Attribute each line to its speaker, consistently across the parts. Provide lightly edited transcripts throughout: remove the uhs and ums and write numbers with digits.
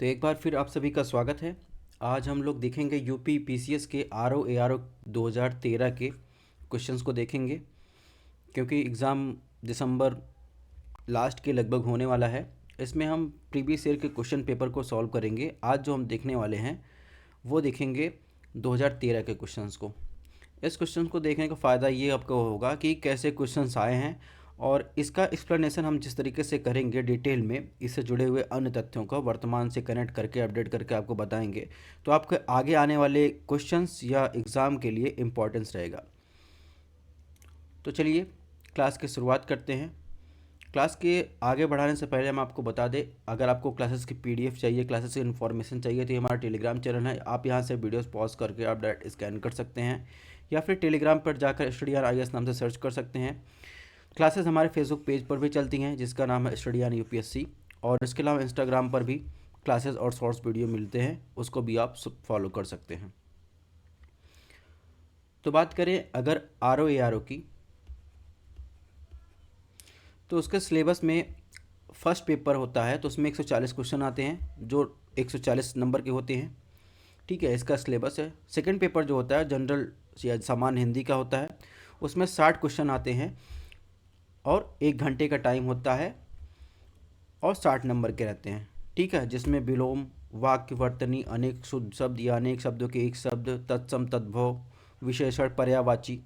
Speaker 1: तो एक बार फिर आप सभी का स्वागत है। आज हम लोग देखेंगे यूपी पीसीएस के आरओ एआरओ 2013 के क्वेश्चंस को देखेंगे, क्योंकि एग्ज़ाम दिसंबर लास्ट के लगभग होने वाला है। इसमें हम प्रीवियस ईयर के क्वेश्चन पेपर को सॉल्व करेंगे। आज जो हम देखने वाले हैं वो देखेंगे 2013 के क्वेश्चंस को। इस क्वेश्चन को देखने का फ़ायदा ये आपको होगा कि कैसे क्वेश्चंस आए हैं, और इसका एक्सप्लेनेशन हम जिस तरीके से करेंगे डिटेल में, इससे जुड़े हुए अन्य तथ्यों को वर्तमान से कनेक्ट करके अपडेट करके आपको बताएंगे, तो आपके आगे आने वाले क्वेश्चंस या एग्ज़ाम के लिए इम्पोर्टेंस रहेगा। तो चलिए क्लास की शुरुआत करते हैं। क्लास के आगे बढ़ाने से पहले हम आपको बता दें, अगर आपको क्लासेस की पीडीएफ चाहिए, क्लासेस की इन्फॉर्मेशन चाहिए, तो ये हमारा टेलीग्राम चैनल है। आप यहाँ से वीडियोस पॉज करके आप डायरेक्ट स्कैन कर सकते हैं, या फिर टेलीग्राम पर जाकर StudyOn नाम से सर्च कर सकते हैं। क्लासेस हमारे फेसबुक पेज पर भी चलती हैं, जिसका नाम है StudyOn UPSC, और इसके अलावा इंस्टाग्राम पर भी क्लासेस और शॉर्ट्स वीडियो मिलते हैं, उसको भी आप फॉलो कर सकते हैं। तो बात करें अगर आरओ एआरओ की, तो उसके सिलेबस में फर्स्ट पेपर होता है, तो उसमें 140 क्वेश्चन आते हैं जो 140 नंबर के होते हैं। ठीक है, इसका सिलेबस है। सेकंड पेपर जो होता है जनरल या सामान्य हिंदी का होता है, उसमें 60 क्वेश्चन आते हैं और 1 घंटे का टाइम होता है और 60 नंबर के रहते हैं। ठीक है, जिसमें विलोम, वाक्य, वर्तनी, अनेक शुद्ध शब्द या अनेक शब्दों के एक शब्द, तत्सम, तद्भव, विशेषण, पर्यायवाची।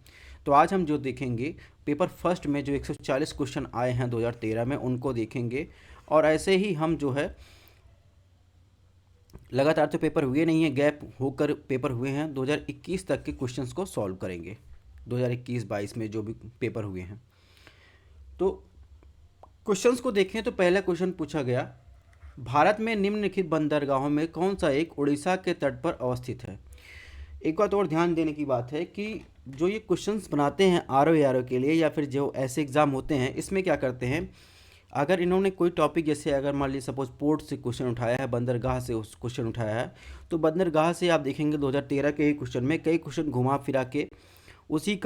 Speaker 1: तो आज हम जो देखेंगे पेपर फर्स्ट में जो 140 क्वेश्चन आए हैं 2013 में, उनको देखेंगे। और ऐसे ही हम जो है लगातार तो पेपर हुए नहीं है, गैप होकर पेपर हुए हैं, 2021 तक के क्वेश्चंस को सॉल्व करेंगे। 2021-22 में जो भी पेपर हुए हैं, तो क्वेश्चंस को देखें तो पहला क्वेश्चन पूछा गया, भारत में निम्नलिखित बंदरगाहों में कौन सा एक उड़ीसा के तट पर अवस्थित है। एक बात और ध्यान देने की बात है कि जो ये क्वेश्चंस बनाते हैं आरओ एआरओ के लिए, या फिर जो ऐसे एग्ज़ाम होते हैं, इसमें क्या करते हैं, अगर इन्होंने कोई टॉपिक, जैसे अगर मान लीजिए सपोज पोर्ट से क्वेश्चन उठाया है, बंदरगाह से उस क्वेश्चन उठाया है, तो बंदरगाह से आप देखेंगे 2013 के ही क्वेश्चन में कई क्वेश्चन घुमा फिरा के उसी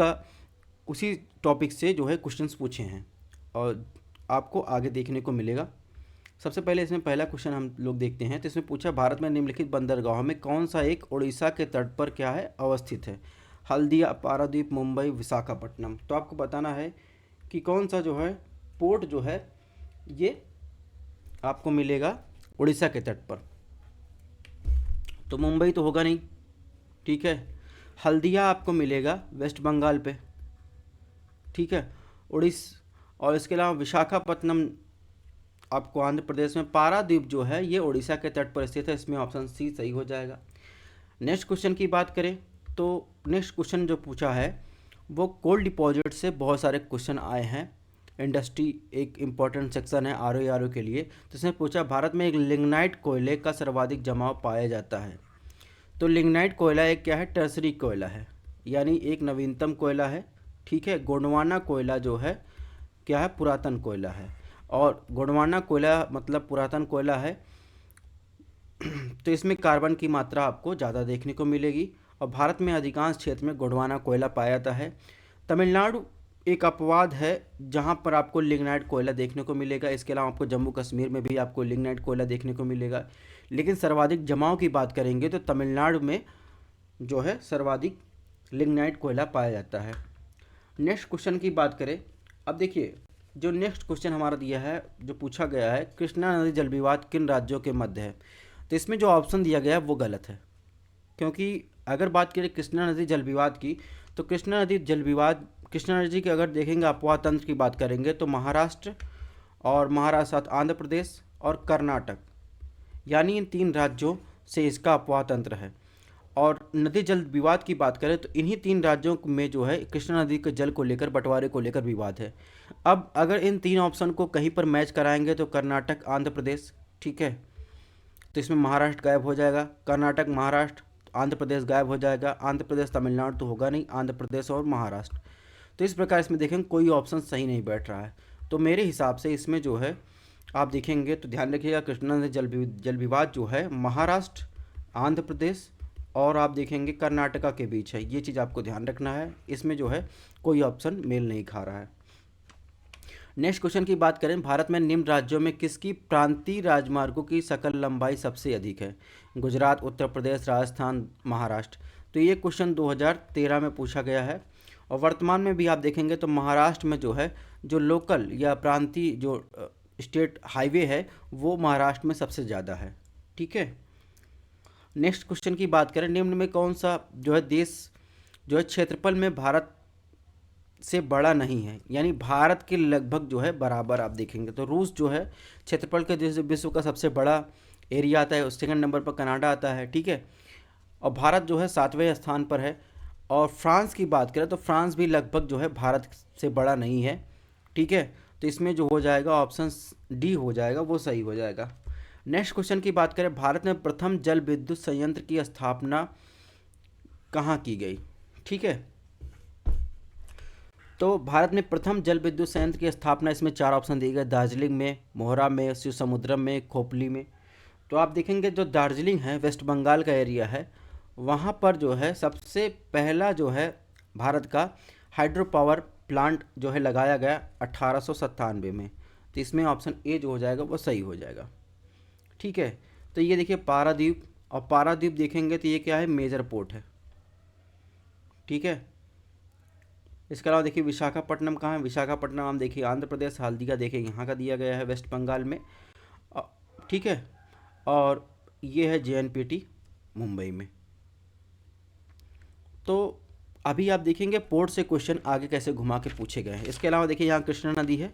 Speaker 1: टॉपिक से जो है क्वेश्चंस पूछे हैं, और आपको आगे देखने को मिलेगा। सबसे पहले इसमें पहला क्वेश्चन हम लोग देखते हैं। तो इसमें पूछा, भारत में निम्नलिखित बंदरगाहों में कौन सा एक उड़ीसा के तट पर क्या है अवस्थित है। हल्दिया, पारादीप, मुंबई, विशाखापट्टनम। तो आपको बताना है कि कौन सा जो है पोर्ट जो है ये आपको मिलेगा उड़ीसा के तट पर। तो मुंबई तो होगा नहीं, ठीक है। हल्दिया आपको मिलेगा वेस्ट बंगाल पे, ठीक है, और इसके अलावा विशाखापट्टनम आपको आंध्र प्रदेश में। पारादीप जो है ये उड़ीसा के तट पर स्थित है, इसमें ऑप्शन सी सही हो जाएगा। नेक्स्ट क्वेश्चन की बात करें तो नेक्स्ट क्वेश्चन जो पूछा है वो कोल डिपॉजिट से बहुत सारे क्वेश्चन आए हैं। इंडस्ट्री एक इम्पॉर्टेंट सेक्शन है आरओ के लिए। तो इसने पूछा, भारत में एक लिग्नाइट कोयले का सर्वाधिक जमाव पाया जाता है। तो लिग्नाइट कोयला एक क्या है, टर्सरी कोयला है, यानी एक नवीनतम कोयला है। ठीक है, गोंडवाना कोयला जो है क्या है, पुरातन कोयला है, और गोंडवाना कोयला मतलब पुरातन कोयला है। तो इसमें कार्बन की मात्रा आपको ज़्यादा देखने को मिलेगी, और भारत में अधिकांश क्षेत्र में गोंडवाना कोयला पाया जाता है। तमिलनाडु एक अपवाद है जहां पर आपको लिग्नाइट कोयला देखने को मिलेगा। इसके अलावा आपको जम्मू कश्मीर में भी आपको लिग्नाइट कोयला देखने को मिलेगा, लेकिन सर्वाधिक जमाव की बात करेंगे तो तमिलनाडु में जो है सर्वाधिक लिग्नाइट कोयला पाया जाता है। नेक्स्ट क्वेश्चन की बात करें, अब देखिए जो नेक्स्ट क्वेश्चन हमारा दिया है, जो पूछा गया है, कृष्णा नदी जल विवाद किन राज्यों के मध्य है। तो इसमें जो ऑप्शन दिया गया है वो गलत है, क्योंकि अगर बात करें कृष्णा नदी जल विवाद की, तो कृष्णा नदी की अगर देखेंगे अपवाह तंत्र की बात करेंगे तो महाराष्ट्र साथ आंध्र प्रदेश और कर्नाटक, यानी इन 3 राज्यों से इसका अपवाह तंत्र है। और नदी जल विवाद की बात करें तो इन्हीं 3 राज्यों में जो है कृष्णा नदी के जल को लेकर, बंटवारे को लेकर विवाद है। अब अगर इन 3 ऑप्शन को कहीं पर मैच कराएंगे तो कर्नाटक, आंध्र प्रदेश, ठीक है, तो इसमें महाराष्ट्र गायब हो जाएगा, कर्नाटक, महाराष्ट्र, आंध्र प्रदेश गायब हो जाएगा, आंध्र प्रदेश, तमिलनाडु तो होगा नहीं, आंध्र प्रदेश और महाराष्ट्र। तो इस प्रकार इसमें देखेंगे कोई ऑप्शन सही नहीं बैठ रहा है। तो मेरे हिसाब से इसमें जो है आप देखेंगे तो ध्यान रखिएगा, कृष्णा नदी जल विवाद जो है महाराष्ट्र, आंध्र प्रदेश और आप देखेंगे कर्नाटका के बीच है। ये चीज़ आपको ध्यान रखना है, इसमें जो है कोई ऑप्शन मेल नहीं खा रहा है। नेक्स्ट क्वेश्चन की बात करें, भारत में निम्न राज्यों में किसकी प्रांतीय राजमार्गों की सकल लंबाई सबसे अधिक है? गुजरात, उत्तर प्रदेश, राजस्थान, महाराष्ट्र। तो ये क्वेश्चन 2013 में पूछा गया है और वर्तमान में भी आप देखेंगे तो महाराष्ट्र में जो है, जो लोकल या प्रांतीय जो स्टेट हाईवे है वो महाराष्ट्र में सबसे ज़्यादा है। ठीक है। नेक्स्ट क्वेश्चन की बात करें, निम्न में कौन सा जो है देश जो है क्षेत्रफल में भारत से बड़ा नहीं है, यानी भारत के लगभग जो है बराबर आप देखेंगे तो रूस जो है क्षेत्रफल के देश विश्व का सबसे बड़ा एरिया आता है, उस सेकंड नंबर पर कनाडा आता है। ठीक है। और भारत जो है 7वें स्थान पर है। और फ्रांस की बात करें तो फ्रांस भी लगभग जो है भारत से बड़ा नहीं है। ठीक है। तो इसमें जो हो जाएगा ऑप्शन डी हो जाएगा, वो सही हो जाएगा। नेक्स्ट क्वेश्चन की बात करें, भारत में प्रथम जल विद्युत संयंत्र की स्थापना कहाँ की गई? ठीक है। तो भारत में प्रथम जल विद्युत संयंत्र की स्थापना, इसमें 4 ऑप्शन दिए गए, दार्जिलिंग में, मोहरा में, शिव समुद्रम में, खोपली में। तो आप देखेंगे जो दार्जिलिंग है, वेस्ट बंगाल का एरिया है, वहाँ पर जो है सबसे पहला जो है भारत का हाइड्रो पावर प्लांट जो है लगाया गया 1897 में। तो इसमें ऑप्शन ए जो हो जाएगा वो सही हो जाएगा। ठीक है। तो ये देखिए पारादीप, और पारादीप देखेंगे तो ये क्या है, मेजर पोर्ट है। ठीक है। इसके अलावा देखिए विशाखापट्टनम कहाँ है, विशाखापट्टनम हम देखिए आंध्र प्रदेश, हल्दिया देखिए यहाँ का दिया गया है वेस्ट बंगाल में। ठीक है। और ये है JNPT मुंबई में। तो अभी आप देखेंगे पोर्ट से क्वेश्चन आगे कैसे घुमा के पूछे गए हैं। इसके अलावा देखिए यहाँ कृष्णा नदी है,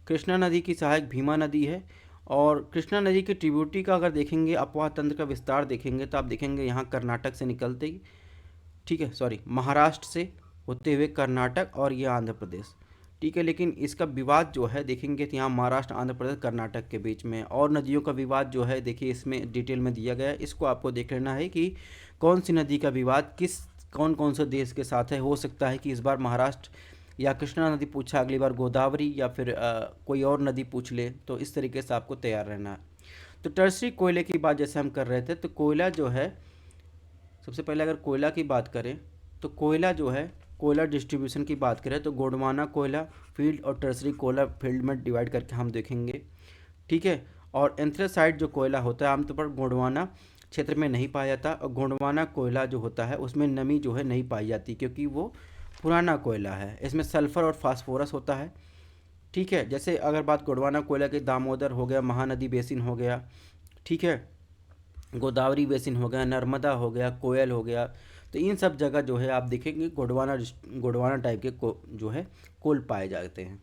Speaker 1: कृष्णा नदी की सहायक भीमा नदी है। और कृष्णा नदी की ट्रिब्यूटरी का अगर देखेंगे, अपवाह तंत्र का विस्तार देखेंगे तो आप देखेंगे यहाँ कर्नाटक से निकलते ही, ठीक है, सॉरी, महाराष्ट्र से होते हुए कर्नाटक और ये आंध्र प्रदेश। ठीक है। लेकिन इसका विवाद जो है देखेंगे तो यहाँ महाराष्ट्र, आंध्र प्रदेश, कर्नाटक के बीच में। और नदियों का विवाद जो है देखिए इसमें डिटेल में दिया गया है, इसको आपको देख लेना है कि कौन सी नदी का विवाद किस कौन कौन से देश के साथ है। हो सकता है कि इस बार महाराष्ट्र या कृष्णा नदी पूछा, अगली बार गोदावरी या फिर कोई और नदी पूछ ले, तो इस तरीके से आपको तैयार रहना है। तो टर्सरी कोयले की बात जैसे हम कर रहे थे, तो कोयला जो है सबसे पहले अगर कोयला की बात करें तो कोयला जो है, कोयला डिस्ट्रीब्यूशन की बात करें तो गोंडवाना कोयला फील्ड और टर्सरी कोयला फील्ड में डिवाइड करके हम देखेंगे। ठीक है। और एंथ्रेसाइट जो कोयला होता है आमतौर पर गोंडवाना क्षेत्र में नहीं पाया जाता, और गोंडवाना कोयला जो होता है उसमें नमी जो है नहीं पाई जाती क्योंकि वो पुराना कोयला है, इसमें सल्फर और फास्फोरस होता है। ठीक है। जैसे अगर बात गोंडवाना कोयला की, दामोदर हो गया, महानदी बेसिन हो गया, ठीक है, गोदावरी बेसिन हो गया, नर्मदा हो गया, कोयल हो गया, तो इन सब जगह जो है आप देखेंगे गोंडवाना टाइप के जो है कोल पाए जाते हैं।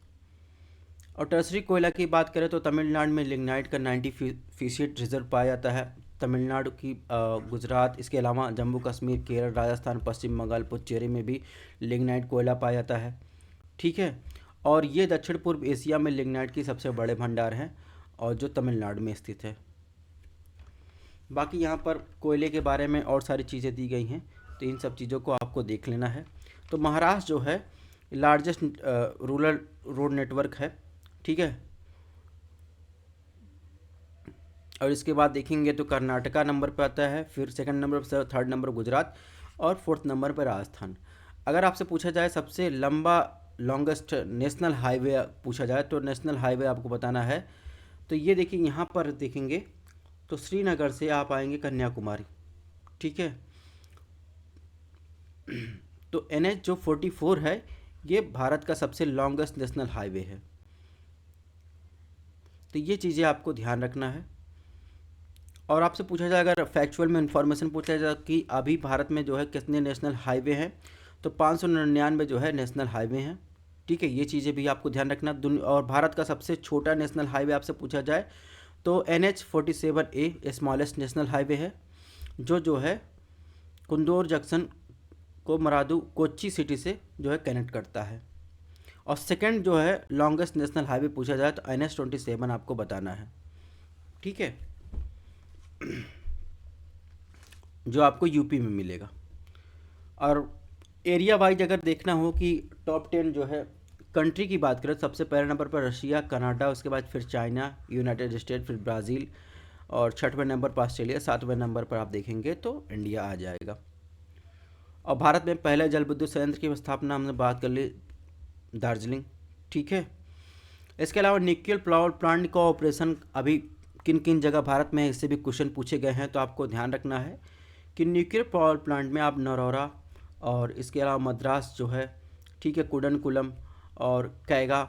Speaker 1: और टर्सरी कोयला की बात करें तो तमिलनाडु में लिग्नाइट का 90% रिजर्व पाया जाता है। तमिलनाडु की गुजरात, इसके अलावा जम्मू कश्मीर, केरल, राजस्थान, पश्चिम बंगाल, पुडुचेरी में भी लिग्नाइट कोयला पाया जाता है। ठीक है। और ये दक्षिण पूर्व एशिया में लिग्नाइट की सबसे बड़े भंडार हैं और जो तमिलनाडु में स्थित है। बाकी यहाँ पर कोयले के बारे में और सारी चीज़ें दी गई हैं, तो इन सब चीज़ों को आपको देख लेना है। तो महाराष्ट्र जो है लार्जेस्ट रूरल रोड नेटवर्क है। ठीक है। और इसके बाद देखेंगे तो कर्नाटका नंबर पर आता है, फिर सेकंड नंबर पर, थर्ड नंबर गुजरात और फोर्थ नंबर पर राजस्थान। अगर आपसे पूछा जाए सबसे लंबा लॉन्गेस्ट नेशनल हाईवे पूछा जाए तो नेशनल हाईवे आपको बताना है, तो ये देखिए यहाँ पर देखेंगे तो श्रीनगर से आप आएंगे कन्याकुमारी। ठीक है। तो NH जो 44 है ये भारत का सबसे लॉन्गेस्ट नेशनल हाईवे है। तो ये चीज़ें आपको ध्यान रखना है। और आपसे पूछा जाए, अगर फैक्चुअल में इंफॉर्मेशन पूछा जाए कि अभी भारत में जो है कितने नेशनल हाईवे हैं, तो 599 जो है नेशनल हाईवे हैं। ठीक है। ये चीज़ें भी आपको ध्यान रखना। और भारत का सबसे छोटा नेशनल हाईवे आपसे पूछा जाए तो NH 47A smallest national highway है, जो है कुंदूर जंक्शन को मरादू कोच्चि सिटी से जो है कनेक्ट करता है। और सेकंड जो है लॉन्गेस्ट नेशनल हाईवे पूछा जाए तो NH 27 आपको बताना है। ठीक है। जो आपको यूपी में मिलेगा। और एरिया वाइज अगर देखना हो कि टॉप 10 जो है कंट्री की बात करें, सबसे पहले नंबर पर रशिया, कनाडा, उसके बाद फिर चाइना, यूनाइटेड स्टेट, फिर ब्राज़ील, और छठवें नंबर पर ऑस्ट्रेलिया, सातवें नंबर पर आप देखेंगे तो इंडिया आ जाएगा। और भारत में पहले जल विद्युत संयंत्र की स्थापना हमने बात कर ली, दार्जिलिंग। ठीक है। इसके अलावा न्यूक्लियर पावर प्लांट का ऑपरेशन अभी किन किन जगह भारत में है, इससे भी क्वेश्चन पूछे गए हैं। तो आपको ध्यान रखना है कि न्यूक्लियर पावर प्लांट में आप नरौरा और इसके अलावा मद्रास जो है, ठीक है, कुडनकुलम और कैगा,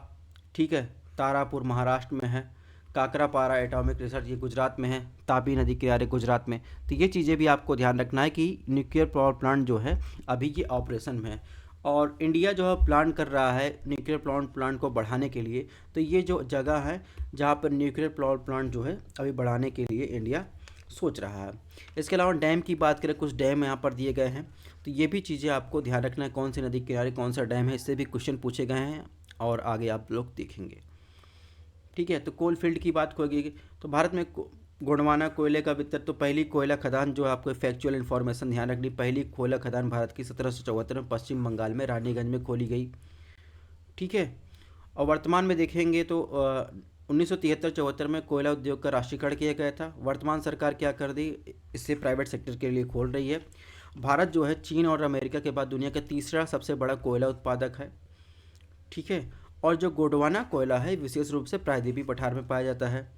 Speaker 1: ठीक है, तारापुर महाराष्ट्र में है, काकरापारा एटॉमिक रिसर्च ये गुजरात में है, तापी नदी किनारे गुजरात में। तो ये चीज़ें भी आपको ध्यान रखना है कि न्यूक्लियर पावर प्लांट जो है अभी ये ऑपरेशन में है और इंडिया जो है प्लान कर रहा है न्यूक्लियर पावर प्लांट को बढ़ाने के लिए। तो ये जो जगह है जहाँ पर न्यूक्लियर पावर प्लांट जो है अभी बढ़ाने के लिए इंडिया सोच रहा है। इसके अलावा डैम की बात करें, कुछ डैम यहाँ पर दिए गए हैं, तो ये भी चीज़ें आपको ध्यान रखना है, कौन सी नदी के किनारे कौन सा डैम है, इससे भी क्वेश्चन पूछे गए हैं और आगे आप लोग देखेंगे। ठीक है, तो कोल फील्ड की बात होगी तो भारत में गोंडवाना कोयले का वितरण, तो पहली कोयला खदान जो आपको फैक्चुअल इन्फॉर्मेशन ध्यान रखनी, पहली कोयला खदान भारत की 1774 में पश्चिम बंगाल में रानीगंज में खोली गई। ठीक है, और वर्तमान में देखेंगे तो 1973-74 में कोयला उद्योग का राष्ट्रीयकरण किया गया था। वर्तमान सरकार क्या कर दी, इससे प्राइवेट सेक्टर के लिए खोल रही है। भारत जो है चीन और अमेरिका के बाद दुनिया का तीसरा सबसे बड़ा कोयला उत्पादक है। ठीक है, और जो गोंडवाना कोयला है विशेष रूप से प्रायद्वीपीय पठार में पाया जाता है।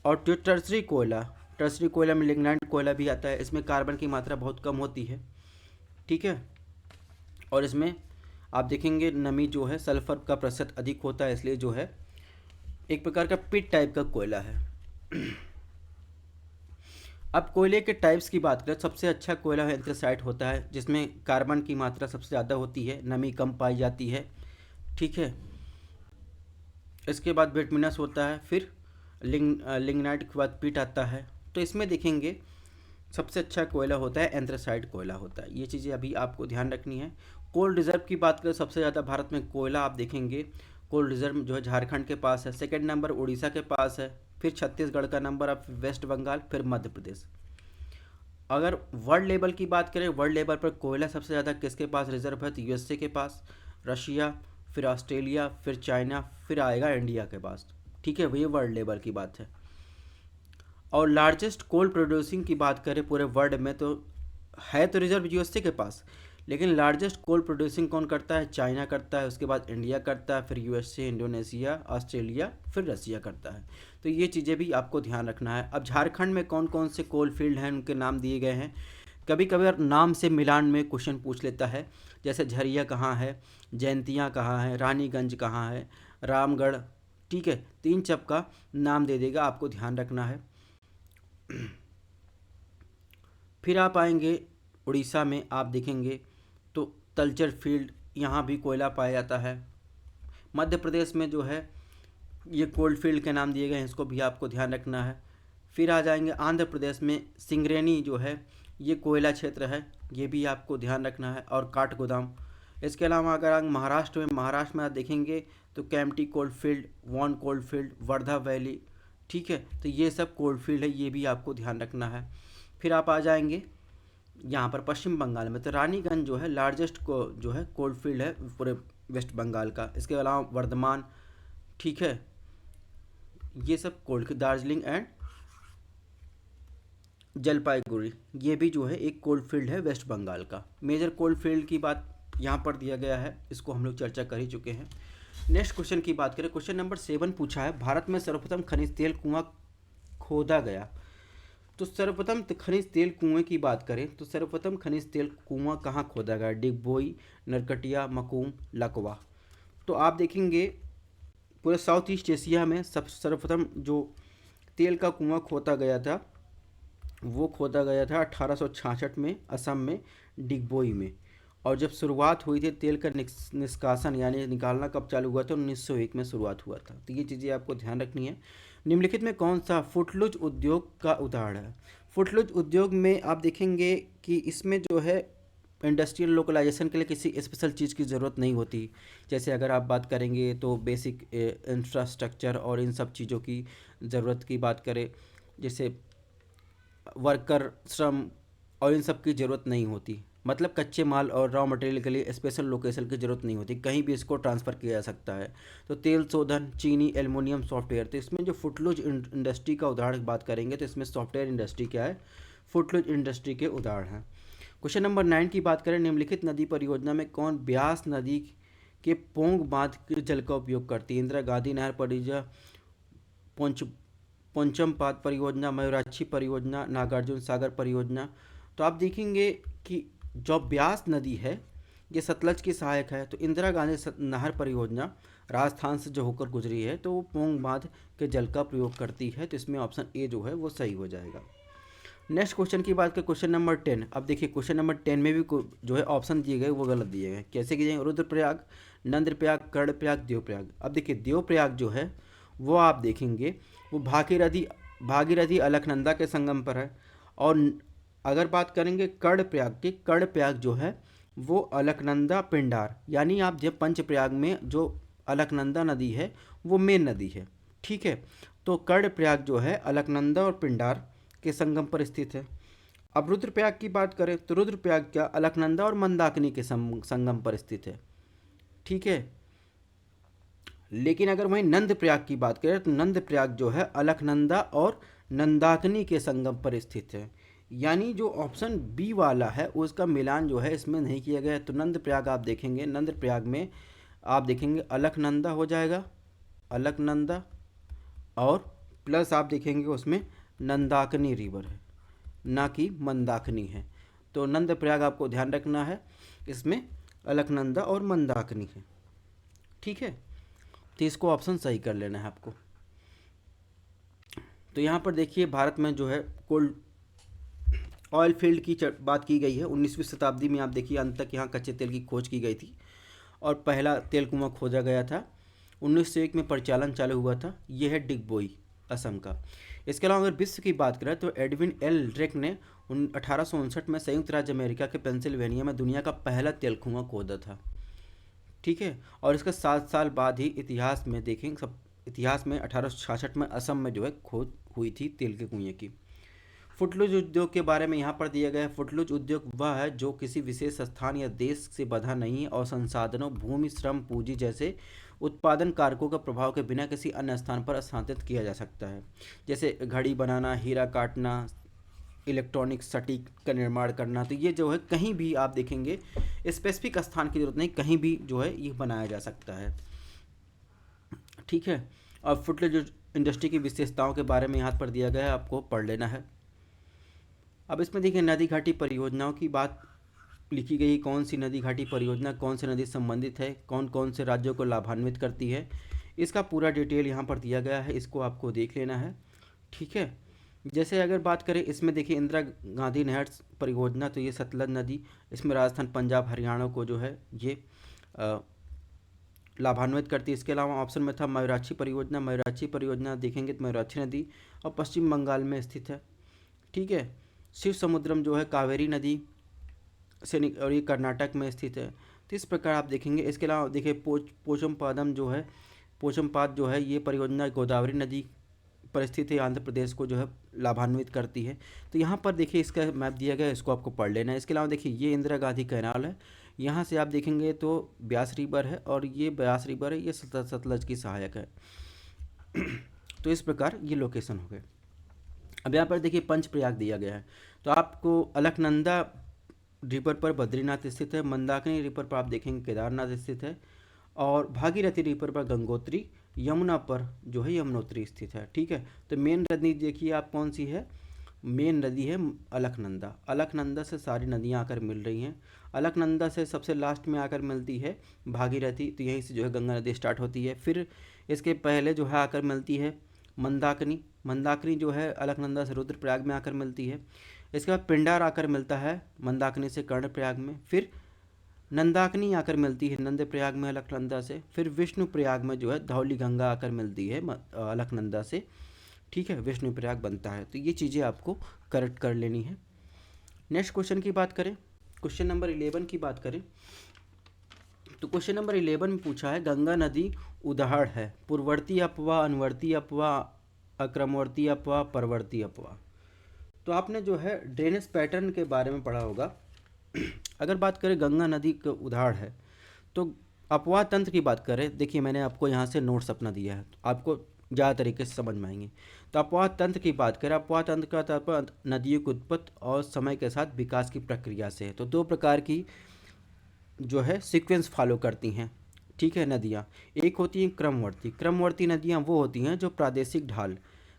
Speaker 1: और जो टर्सरी कोयला में लिग्नाइट कोयला भी आता है, इसमें कार्बन की मात्रा बहुत कम होती है। ठीक है, और इसमें आप देखेंगे नमी जो है सल्फर का प्रतिशत अधिक होता है, इसलिए जो है एक प्रकार का पिट टाइप का कोयला है। अब कोयले के टाइप्स की बात करें, सबसे अच्छा कोयला है एंथ्रेसाइट होता है, जिसमें कार्बन की मात्रा सबसे ज़्यादा होती है, नमी कम पाई जाती है। ठीक है, इसके बाद बिटुमिनस होता है, फिर लिग्नाइट के बाद पिट आता है। तो इसमें देखेंगे सबसे अच्छा कोयला होता है एंथ्रेसाइट कोयला होता है। ये चीज़ें अभी आपको ध्यान रखनी है। कोल रिजर्व की बात करें, सबसे ज़्यादा भारत में कोयला आप देखेंगे कोल रिजर्व जो है झारखंड के पास है, सेकंड नंबर उड़ीसा के पास है, फिर छत्तीसगढ़ का नंबर, अब वेस्ट बंगाल, फिर मध्य प्रदेश। अगर वर्ल्ड लेवल की बात करें, वर्ल्ड लेवल पर कोयला सबसे ज़्यादा किसके पास रिजर्व है, तो यूएसए के पास, रशिया, फिर ऑस्ट्रेलिया, फिर चाइना, फिर आएगा इंडिया के पास। ठीक है, वही वर्ल्ड लेवल की बात है। और लार्जेस्ट कोल प्रोड्यूसिंग की बात करें पूरे वर्ल्ड में, तो है तो रिजर्व यूएसए के पास, लेकिन लार्जेस्ट कोल प्रोड्यूसिंग कौन करता है, चाइना करता है, उसके बाद इंडिया करता है, फिर यूएसए, इंडोनेशिया, ऑस्ट्रेलिया, फिर रसिया करता है। तो ये चीज़ें भी आपको ध्यान रखना है। अब झारखंड में कौन कौन से कोल फील्ड हैं, उनके नाम दिए गए हैं। कभी कभी नाम से मिलान में क्वेश्चन पूछ लेता है, जैसे झरिया कहाँ है, जयंतियाँ कहाँ है, रानीगंज कहाँ है, रामगढ़। ठीक है, 3 चप का नाम दे देगा, आपको ध्यान रखना है। फिर आप आएंगे उड़ीसा में, आप देखेंगे तो तलचर फील्ड, यहाँ भी कोयला पाया जाता है। मध्य प्रदेश में जो है ये कोल फील्ड के नाम दिए गए हैं, इसको भी आपको ध्यान रखना है। फिर आ जाएंगे आंध्र प्रदेश में सिंगरेनी जो है ये कोयला क्षेत्र है, ये भी आपको ध्यान रखना है, और काठगोदाम। इसके अलावा अगर आप महाराष्ट्र में आप देखेंगे तो Kamptee coal field, Wun coal field, Wardha valley. ठीक है, तो ये सब कोल फील्ड है, ये भी आपको ध्यान रखना है। फिर आप आ जाएंगे यहाँ पर पश्चिम बंगाल में, तो रानीगंज जो है लार्जेस्ट को जो है कोल फील्ड है पूरे वेस्ट बंगाल का। इसके अलावा वर्धमान, ठीक है, ये सब कोल के, दार्जिलिंग एंड जलपाईगुड़ी, ये भी जो है एक कोल फील्ड है वेस्ट बंगाल का। मेजर कोल फील्ड की बात यहाँ पर दिया गया है, इसको हम लोग चर्चा कर ही चुके हैं। नेक्स्ट क्वेश्चन की बात करें, क्वेश्चन नंबर 7 पूछा है, भारत में सर्वप्रथम खनिज तेल कुआं खोदा गया। तो सर्वप्रथम खनिज तेल कुएं की बात करें तो सर्वप्रथम खनिज तेल कुआं कहाँ खोदा गया, डिगबोई, नरकटिया, मकूम, लकवा। तो आप देखेंगे पूरे साउथ ईस्ट एशिया में सर्वप्रथम जो तेल का कुआं खोदा गया था वो खोदा गया था 1866 में असम में डिगबोई में। और जब शुरुआत हुई थी तेल का निष्कासन यानी निकालना कब चालू हुआ था, 1901 में शुरुआत हुआ था। तो ये चीज़ें आपको ध्यान रखनी है। निम्नलिखित में कौन सा फुटलूज उद्योग का उदाहरण है। फुटलूज उद्योग में आप देखेंगे कि इसमें जो है इंडस्ट्रियल लोकलाइजेशन के लिए किसी स्पेशल चीज़ की ज़रूरत नहीं होती। जैसे अगर आप बात करेंगे तो बेसिक इंफ्रास्ट्रक्चर और इन सब चीज़ों की ज़रूरत की बात करें, जैसे वर्कर श्रम और इन सब की ज़रूरत नहीं होती। मतलब कच्चे माल और रॉ मटेरियल के लिए स्पेशल लोकेशन की ज़रूरत नहीं होती, कहीं भी इसको ट्रांसफ़र किया जा सकता है। तो तेल शोधन, चीनी, एल्युमिनियम, सॉफ्टवेयर। तो इसमें जो फुटलूज इंडस्ट्री का उदाहरण बात करेंगे तो इसमें सॉफ्टवेयर इंडस्ट्री क्या है, फुटलूज इंडस्ट्री के उदाहरण हैं। क्वेश्चन नंबर 9 की बात करें, निम्नलिखित नदी परियोजना में कौन ब्यास नदी के पोंग बांध के जल का उपयोग करती है? इंदिरा गांधी नहर परियोजना, पोंच पोंचमपाद परियोजना, मयूराक्षी परियोजना, नागार्जुन सागर परियोजना। तो आप देखेंगे कि जो ब्यास नदी है ये सतलज की सहायक है, तो इंदिरा गांधी नहर परियोजना राजस्थान से जो होकर गुजरी है तो वो पोंग बांध के जल का प्रयोग करती है, तो इसमें ऑप्शन ए जो है वो सही हो जाएगा। नेक्स्ट क्वेश्चन की बात करें, क्वेश्चन नंबर 10। अब देखिए क्वेश्चन नंबर 10 में भी जो है ऑप्शन दिए गए वो गलत दिए गए। कैसे किए जाएंगे? रुद्रप्रयाग, नंदप्रयाग, कर्णप्रयाग, देवप्रयाग। अब देखिए देवप्रयाग जो है वो आप देखेंगे वो भागीरथी अलकनंदा के संगम पर है। और अगर बात करेंगे कर्णप्रयाग की, कर्णप्रयाग जो है वो अलकनंदा पिंडार, यानी आप जब पंचप्रयाग में जो अलकनंदा नदी है वो मेन नदी है। ठीक है, तो कर्णप्रयाग जो है अलकनंदा और पिंडार के संगम पर स्थित है। अब रुद्रप्रयाग की बात करें तो रुद्रप्रयाग क्या अलकनंदा और मंदाकिनी के संगम पर स्थित है। ठीक है, लेकिन अगर वहीं नंद प्रयाग की बात करें तो नंद प्रयाग जो है अलकनंदा और नंदाकिनी के संगम पर स्थित है। यानी जो ऑप्शन बी वाला है उसका मिलान जो है इसमें नहीं किया गया है। तो नंद प्रयाग आप देखेंगे, नंद प्रयाग में आप देखेंगे अलकनंदा हो जाएगा, अलकनंदा, और प्लस आप देखेंगे उसमें नंदाकिनी रिवर है, ना कि मंदाकिनी है। तो नंद प्रयाग आपको ध्यान रखना है, इसमें अलकनंदा और मंदाकिनी है। ठीक है, तो इसको ऑप्शन सही कर लेना है आपको। तो यहाँ पर देखिए भारत में जो है कोल्ड ऑयल फील्ड की बात की गई है। 19वीं शताब्दी में आप देखिए अंत तक यहाँ कच्चे तेल की खोज की गई थी और पहला तेल कुआं खोजा गया था। 1901 में परिचालन चालू हुआ था। ये है डिगबोई, असम का। इसके अलावा अगर विश्व की बात करें तो एडविन एल ड्रेक ने 1859 में संयुक्त राज्य अमेरिका के पेंसिल्वेनिया में दुनिया का पहला तेल कुआं खोदा था। ठीक है, और इसके 7 साल बाद ही इतिहास में देखेंगे, सब इतिहास में 1866 में असम में जो है खोज हुई थी तेल के कुएं की। फुटलूज उद्योग के बारे में यहाँ पर दिया गया है। फुटलूज उद्योग वह है जो किसी विशेष स्थान या देश से बंधा नहीं है और संसाधनों, भूमि, श्रम, पूंजी जैसे उत्पादन कारकों का प्रभाव के बिना किसी अन्य स्थान पर स्थानांतरित किया जा सकता है। जैसे घड़ी बनाना, हीरा काटना, इलेक्ट्रॉनिक सटीक का निर्माण करना। तो ये जो है कहीं भी आप देखेंगे स्पेसिफिक स्थान की जरूरत नहीं, कहीं भी जो है ये बनाया जा सकता है। ठीक है, और फुटलेज इंडस्ट्री की विशेषताओं के बारे में यहाँ पर दिया गया है, आपको पढ़ लेना है। अब इसमें देखिए नदी घाटी परियोजनाओं की बात लिखी गई। कौन सी नदी घाटी परियोजना कौन सी नदी संबंधित है, कौन कौन से राज्यों को लाभान्वित करती है, इसका पूरा डिटेल यहाँ पर दिया गया है, इसको आपको देख लेना है। ठीक है, जैसे अगर बात करें इसमें देखिए इंदिरा गांधी नहर परियोजना, तो ये सतलज नदी, इसमें राजस्थान, पंजाब, हरियाणा को जो है ये लाभान्वित करती है। इसके अलावा ऑप्शन में था मयूराक्षी परियोजना। मयूराक्षी परियोजना देखेंगे तो मयूराक्षी नदी और पश्चिम बंगाल में स्थित है। ठीक है, शिव समुद्रम जो है कावेरी नदी से और ये कर्नाटक में स्थित है। तो इस प्रकार आप देखेंगे। इसके अलावा देखिए पोचमपादम जो है, पोचमपाद जो है ये परियोजना गोदावरी नदी पर स्थित है, आंध्र प्रदेश को जो है लाभान्वित करती है। तो यहाँ पर देखिए इसका मैप दिया गया है, इसको आपको पढ़ लेना है। इसके अलावा देखिए ये इंदिरा गांधी कैनाल है, यहाँ से आप देखेंगे तो ब्यास रिवर है और ये ब्यास रिवर है, ये सतलज की सहायक है। तो इस प्रकार ये लोकेशन हो गए। अब यहाँ पर देखिए पंचप्रयाग दिया गया है, तो आपको अलकनंदा रिवर पर बद्रीनाथ स्थित है, मंदाकिनी रिवर पर आप देखेंगे केदारनाथ स्थित है, और भागीरथी रिवर पर गंगोत्री, यमुना पर जो है यमुनोत्री स्थित है। ठीक है, तो मेन नदी देखिए आप कौन सी है, मेन नदी है अलकनंदा। अलकनंदा से सारी नदियाँ आकर मिल रही हैं। अलकनंदा से सबसे लास्ट में आकर मिलती है भागीरथी, तो यहीं से जो है गंगा नदी स्टार्ट होती है। फिर इसके पहले जो है आकर मिलती है मंदाकिनी। मंदाकिनी जो है अलकनंदा से रुद्रप्रयाग में आकर मिलती है। इसके बाद पिंडार आकर मिलता है मंदाकिनी से कर्णप्रयाग में। फिर नंदाकिनी आकर मिलती है नंदप्रयाग में अलकनंदा से। फिर विष्णु प्रयाग में जो है धौली गंगा आकर मिलती है अलकनंदा से। ठीक है, विष्णु प्रयाग बनता है। तो ये चीज़ें आपको करेक्ट कर लेनी है। नेक्स्ट क्वेश्चन की बात करें, क्वेश्चन नंबर 11 की बात करें, तो क्वेश्चन नंबर 11 में पूछा है गंगा नदी उदाहरण है पूर्ववर्ती अपवाह, अनुवर्ती अपवाह, अक्रमवर्ती अपवाह, परवर्ती अपवाह। तो आपने जो है ड्रेनेज पैटर्न के बारे में पढ़ा होगा। अगर बात करें गंगा नदी का उदाहरण है, तो अपवाह तंत्र की बात करें, देखिए मैंने आपको यहाँ से नोट्स अपना दिया है, आपको ज़्यादा तरीके से समझ में आएंगे। तो अपवाह तंत्र की बात करें, अपवाह तंत्र का तात्पर्य नदियों की उत्पत्ति और समय के साथ विकास की प्रक्रिया से है। तो दो प्रकार की जो है सीक्वेंस फॉलो करती हैं ठीक है, नदियाँ। एक होती हैं क्रमवर्ती। क्रमवर्ती नदियाँ वो होती हैं जो प्रादेशिक ढाल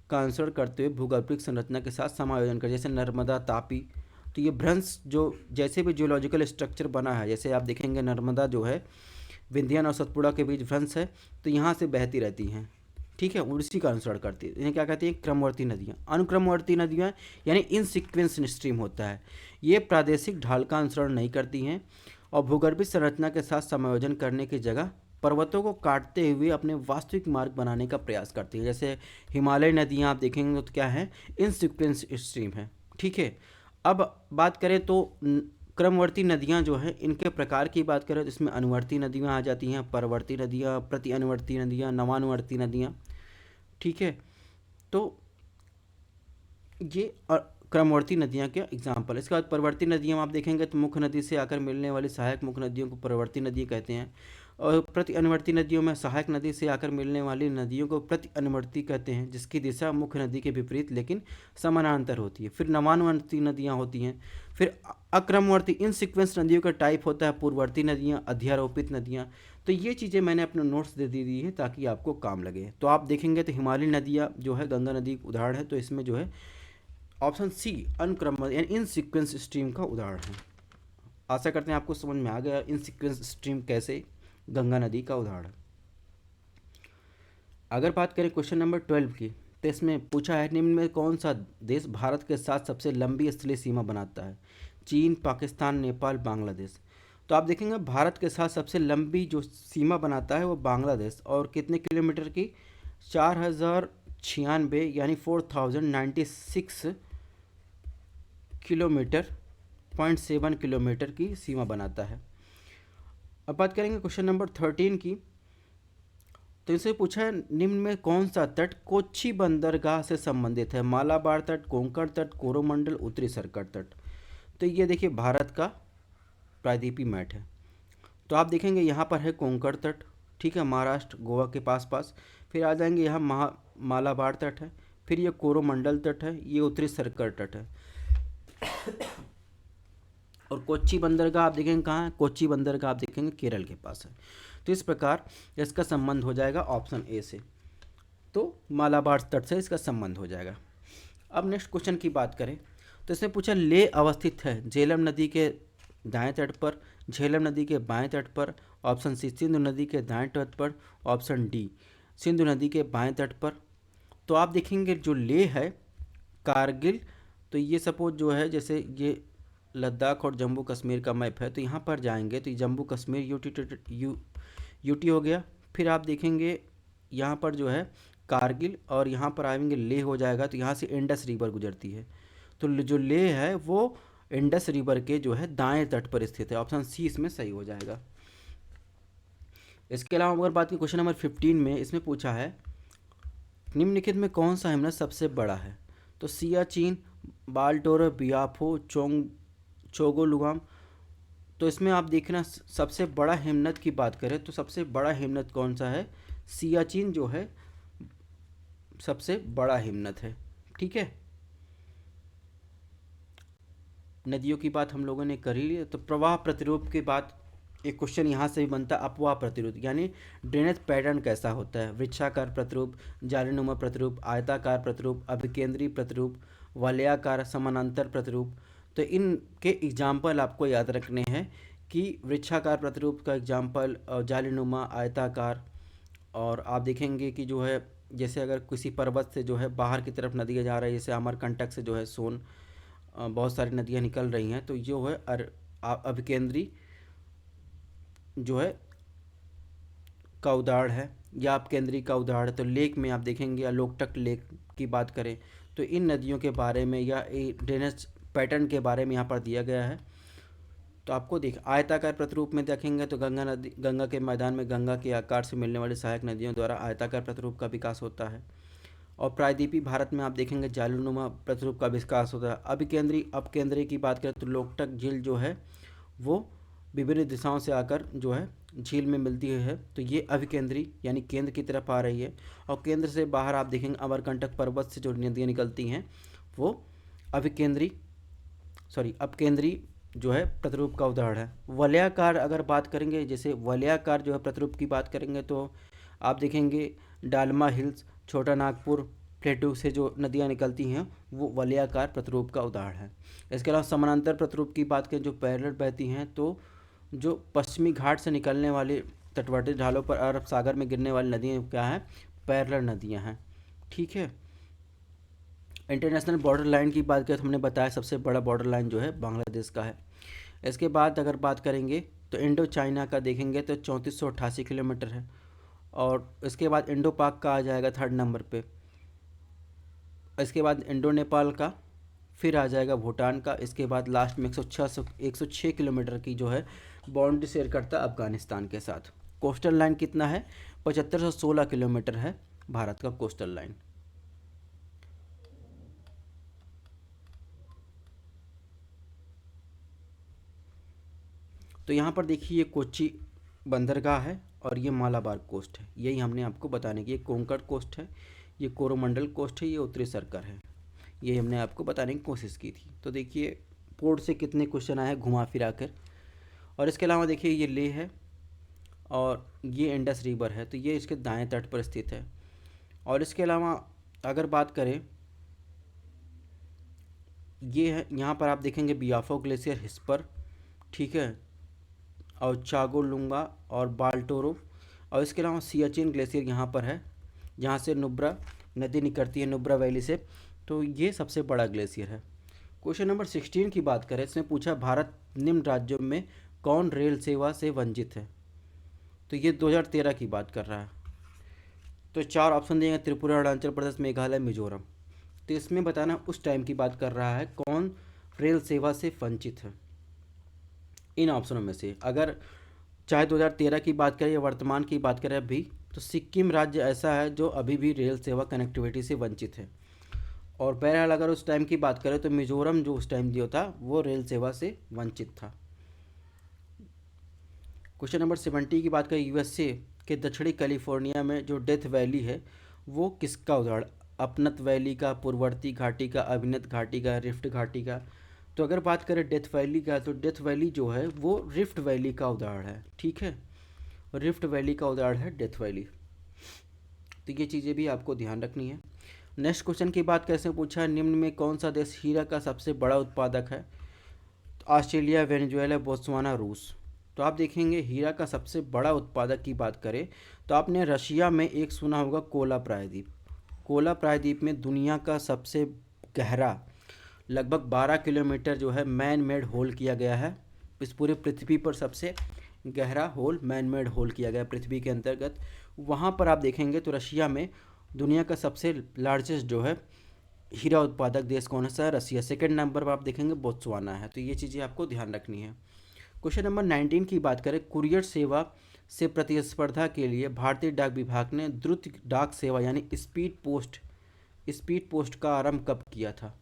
Speaker 1: का अनुसरण करते हुए भूगर्भिक संरचना के साथ समायोजन कर, जैसे नर्मदा, तापी। तो ये भ्रंश जो जैसे भी जियोलॉजिकल स्ट्रक्चर बना है, जैसे आप देखेंगे नर्मदा जो है विंध्यान और सतपुड़ा के बीच भ्रंश है, तो यहाँ से बहती रहती हैं। ठीक है, उसी का अनुसरण करती है। इन्हें क्या कहते हैं? क्रमवर्ती नदियाँ। अनुक्रमवर्ती नदियाँ यानी इन सीक्वेंस स्ट्रीम होता है। ये प्रादेशिक ढाल का अनुसरण नहीं करती हैं और भूगर्भिक संरचना के साथ समायोजन करने की जगह पर्वतों को काटते हुए अपने वास्तविक मार्ग बनाने का प्रयास करती है। जैसे हिमालय नदियाँ आप देखेंगे तो क्या है? इन सीक्वेंस स्ट्रीम है। ठीक है, अब बात करें तो क्रमवर्ती नदियाँ जो है इनके प्रकार की बात करें तो इसमें अनुवर्ती नदियाँ आ जाती हैं, परवर्ती नदियाँ, प्रति अनुवर्ती नदियाँ, नवानुवर्ती नदियाँ। ठीक है, तो ये क्रमवर्ती नदियाँ के एग्जाम्पल। इसके बाद परवर्ती नदियाँ आप देखेंगे तो मुख्य नदी से आकर मिलने वाली सहायक मुख्य नदियों को परवर्ती नदी कहते हैं, और प्रति अनुवर्ती नदियों में सहायक नदी से आकर मिलने वाली नदियों को प्रति अनुवर्ती कहते हैं, जिसकी दिशा मुख्य नदी के विपरीत लेकिन समानांतर होती है। फिर नवानुवर्ती नदियाँ होती हैं। फिर अक्रमवर्ती इन सीक्वेंस नदियों का टाइप होता है पूर्ववर्ती नदियाँ, अध्यारोपित नदियाँ। तो ये चीज़ें मैंने अपने नोट्स दे दी है ताकि आपको काम लगे। तो आप देखेंगे तो हिमालय नदियाँ जो है गंगा नदी का उदाहरण है, तो इसमें जो है ऑप्शन सी अनुक्रम यानी इन सीक्वेंस स्ट्रीम का उदाहरण है। आशा करते हैं आपको समझ में आ गया इन सीक्वेंस स्ट्रीम कैसे गंगा नदी का उदाहरण। अगर बात करें क्वेश्चन नंबर 12 की, तो इसमें पूछा है निम्न में कौन सा देश भारत के साथ सबसे लंबी स्थलीय सीमा बनाता है? चीन, पाकिस्तान, नेपाल, बांग्लादेश। तो आप देखेंगे भारत के साथ सबसे लंबी जो सीमा बनाता है वो बांग्लादेश, और कितने किलोमीटर की? 4096 यानी 4096 किलोमीटर, 0.7 किलोमीटर की सीमा बनाता है। अब बात करेंगे क्वेश्चन नंबर 13 की, तो इसे पूछा है निम्न में कौन सा तट कोच्चि बंदरगाह से संबंधित है? मालाबार तट, कोंकण तट, कोरोमंडल, उत्तरी सरकट तट। तो ये देखिए भारत का प्रायद्वीपीय मैट है। तो आप देखेंगे यहाँ पर है कोंकण तट, ठीक है, महाराष्ट्र गोवा के पास पास। फिर आ जाएंगे यहाँ मालाबार तट है, फिर ये कोरोमंडल तट है, ये उत्तरी सरकट तट है। और कोच्चि बंदरगाह आप देखेंगे कहाँ है? कोच्चि बंदरगाह आप देखेंगे केरल के पास है। तो इस प्रकार इसका संबंध हो जाएगा ऑप्शन ए से, तो मालाबार तट से इसका संबंध हो जाएगा। अब नेक्स्ट क्वेश्चन की बात करें तो इसमें पूछा लेह अवस्थित है झेलम नदी के दाएं तट पर, झेलम नदी के बाएं तट पर, ऑप्शन सी सिंधु नदी के दाएं तट पर, ऑप्शन डी सिंधु नदी के बाएं तट पर। तो आप देखेंगे जो लेह है कारगिल, तो ये सपोज जो है जैसे ये लद्दाख और जम्मू कश्मीर का मैप है, तो यहाँ पर जाएंगे तो जम्मू कश्मीर यूटी हो गया। फिर आप देखेंगे यहाँ पर जो है कारगिल, और यहाँ पर आएंगे लेह हो जाएगा, तो यहाँ से इंडस रिवर गुजरती है। तो जो लेह है वो इंडस रिवर के जो है दाएं तट पर स्थित है। ऑप्शन सी इसमें सही हो जाएगा। इसके अलावा अगर बात की क्वेश्चन नंबर 15 में, इसमें पूछा है निम्नलिखित में कौन सा हिमनद सबसे बड़ा है? तो सियाचिन, बाल्टोरो, बियाफो, चोगोलुगाम। तो इसमें आप देखना सबसे बड़ा हिमनद की बात करें तो सबसे बड़ा हिमनद कौन सा है? सियाचिन जो है सबसे बड़ा हिमनद है। ठीक है, नदियों की बात हम लोगों ने कर ही ली। तो प्रवाह प्रतिरूप की बात, एक क्वेश्चन यहाँ से भी बनता है, अपवाह प्रतिरूप यानी ड्रेनेज पैटर्न कैसा होता है? वृक्षाकार प्रतिरूप, जालीनुमा प्रतिरूप, आयताकार प्रतिरूप, अभिकेंद्री प्रतिरूप, वलयाकार, समानांतर प्रतिरूप। तो इनके एग्जाम्पल आपको याद रखने हैं कि वृक्षाकार प्रतिरूप का एग्जाम्पल जालीनुमा, आयताकार। और आप देखेंगे कि जो है जैसे अगर किसी पर्वत से जो है बाहर की तरफ नदियाँ जा रही है, जैसे अमरकंटक से जो है सोन बहुत सारी नदियाँ निकल रही हैं, तो जो है अभिकेंद्री जो है का उदाहरण है, या अपकेंद्री का उदाहरण है। तो लेक में आप देखेंगे या लोकटक लेक की बात करें तो इन नदियों के बारे में या ड्रेनेज पैटर्न के बारे में यहाँ पर दिया गया है। तो आपको आयताकार प्रतिरूप में देखेंगे तो गंगा के मैदान में गंगा के आकार से मिलने वाली सहायक नदियों द्वारा आयताकार प्रतिरूप का विकास होता है। और प्रायद्वीपीय भारत में आप देखेंगे जालीनुमा प्रतिरूप का विकास होता है। अपकेंद्री की बात करें तो लोकटक झील जो है वो विभिन्न दिशाओं से आकर जो है झील में मिलती है, तो ये अभिकेंद्री यानी केंद्र की तरफ आ रही है। और केंद्र से बाहर आप देखेंगे अमरकंटक पर्वत से जो नदियाँ निकलती हैं वो अपकेंद्री जो है प्रतिरूप का उदाहरण है। वलयाकार अगर बात करेंगे, जैसे वलयाकार जो है प्रतिरूप की बात करेंगे तो आप देखेंगे डालमा हिल्स, छोटा नागपुर प्लेटू से जो नदियाँ निकलती हैं वो वलयाकार प्रतिरूप का उदाहरण है। इसके अलावा समानांतर प्रतिरूप की बात करें जो पैरेलल बहती हैं, तो जो पश्चिमी घाट से निकलने वाली तटवर्ती ढालों पर अरब सागर में गिरने वाली नदियाँ क्या हैं, पैरेलल नदियाँ हैं। ठीक है। इंटरनेशनल बॉर्डर लाइन की बात करें तो हमने बताया सबसे बड़ा बॉर्डर लाइन जो है बांग्लादेश का है। इसके बाद अगर बात करेंगे तो इंडो चाइना का देखेंगे तो 3488 किलोमीटर है। और इसके बाद इंडो पाक का आ जाएगा थर्ड नंबर पे। इसके बाद इंडो नेपाल का, फिर आ जाएगा भूटान का। इसके बाद लास्ट में 106 किलोमीटर की जो है बाउंड्री शेयर करता है अफगानिस्तान के साथ। कोस्टल लाइन कितना है, 7516 किलोमीटर है भारत का कोस्टल लाइन। तो यहाँ पर देखिए ये कोच्चि बंदरगाह है और ये मालाबार कोस्ट है। यही हमने आपको बताने की, ये कोंकण कोस्ट है, ये कोरोमंडल कोस्ट है, ये उत्तरी सरकर है। ये हमने आपको बताने की कोशिश की थी। तो देखिए पोर्ट से कितने क्वेश्चन आए हैं घुमा फिरा कर। और इसके अलावा देखिए ये लेह है और ये इंडस रिवर है, तो ये इसके दाएं तट पर स्थित है। और इसके अलावा अगर बात करें, ये है यहाँ पर आप देखेंगे बियाफो ग्लेशियर हिस्पर, ठीक है, और चागोलुंगा और बाल्टोरो। और इसके अलावा सियाचिन ग्लेशियर यहाँ पर है जहाँ से नुब्रा नदी निकलती है, नुब्रा वैली से। तो ये सबसे बड़ा ग्लेशियर है। क्वेश्चन नंबर 16 की बात करें, इसने पूछा भारत निम्न राज्यों में कौन रेल सेवा से वंचित है। तो ये 2013 की बात कर रहा है। तो चार ऑप्शन दिए हैं, त्रिपुरा, अरुणाचल प्रदेश, मेघालय, मिजोरम। तो इसमें बताना उस टाइम की बात कर रहा है कौन रेल सेवा से वंचित है इन ऑप्शनों में से। अगर चाहे 2013 की बात करें या वर्तमान की बात करें अभी, तो सिक्किम राज्य ऐसा है जो अभी भी रेल सेवा कनेक्टिविटी से वंचित है। और बहरहाल अगर उस टाइम की बात करें तो मिजोरम जो उस टाइम जो था वो रेल सेवा से वंचित था। क्वेश्चन नंबर 70 की बात करें, यूएसए के दक्षिणी कैलिफोर्निया में जो डेथ वैली है वो किसका उदाहरण, अपनत वैली का, पूर्ववर्ती घाटी का, अभिनत घाटी का, रिफ्ट घाटी का। तो अगर बात करें डेथ वैली का, तो डेथ वैली जो है वो रिफ्ट वैली का उदाहरण है। ठीक है, रिफ्ट वैली का उदाहरण है डेथ वैली। तो ये चीज़ें भी आपको ध्यान रखनी है। नेक्स्ट क्वेश्चन की बात कैसे पूछा, निम्न में कौन सा देश हीरा का सबसे बड़ा उत्पादक है। तो ऑस्ट्रेलिया, वेनेजुएला, बोत्सवाना, रूस। तो आप देखेंगे हीरा का सबसे बड़ा उत्पादक की बात करें तो आपने रशिया में एक सुना होगा कोला प्रायद्वीप। कोला प्रायद्वीप में दुनिया का सबसे गहरा लगभग 12 किलोमीटर जो है मैन मेड होल किया गया है। इस पूरे पृथ्वी पर सबसे गहरा होल मैन मेड होल किया गया पृथ्वी के अंतर्गत। वहाँ पर आप देखेंगे तो रशिया में दुनिया का सबसे लार्जेस्ट जो है हीरा उत्पादक देश कौन सा है, रशिया। सेकंड नंबर पर आप देखेंगे बोत्सवाना है। तो ये चीज़ें आपको ध्यान रखनी है। क्वेश्चन नंबर 19 की बात करें, कुरियर सेवा से प्रतिस्पर्धा के लिए भारतीय डाक विभाग ने द्रुत डाक सेवा यानी स्पीड पोस्ट का आरंभ कब किया था।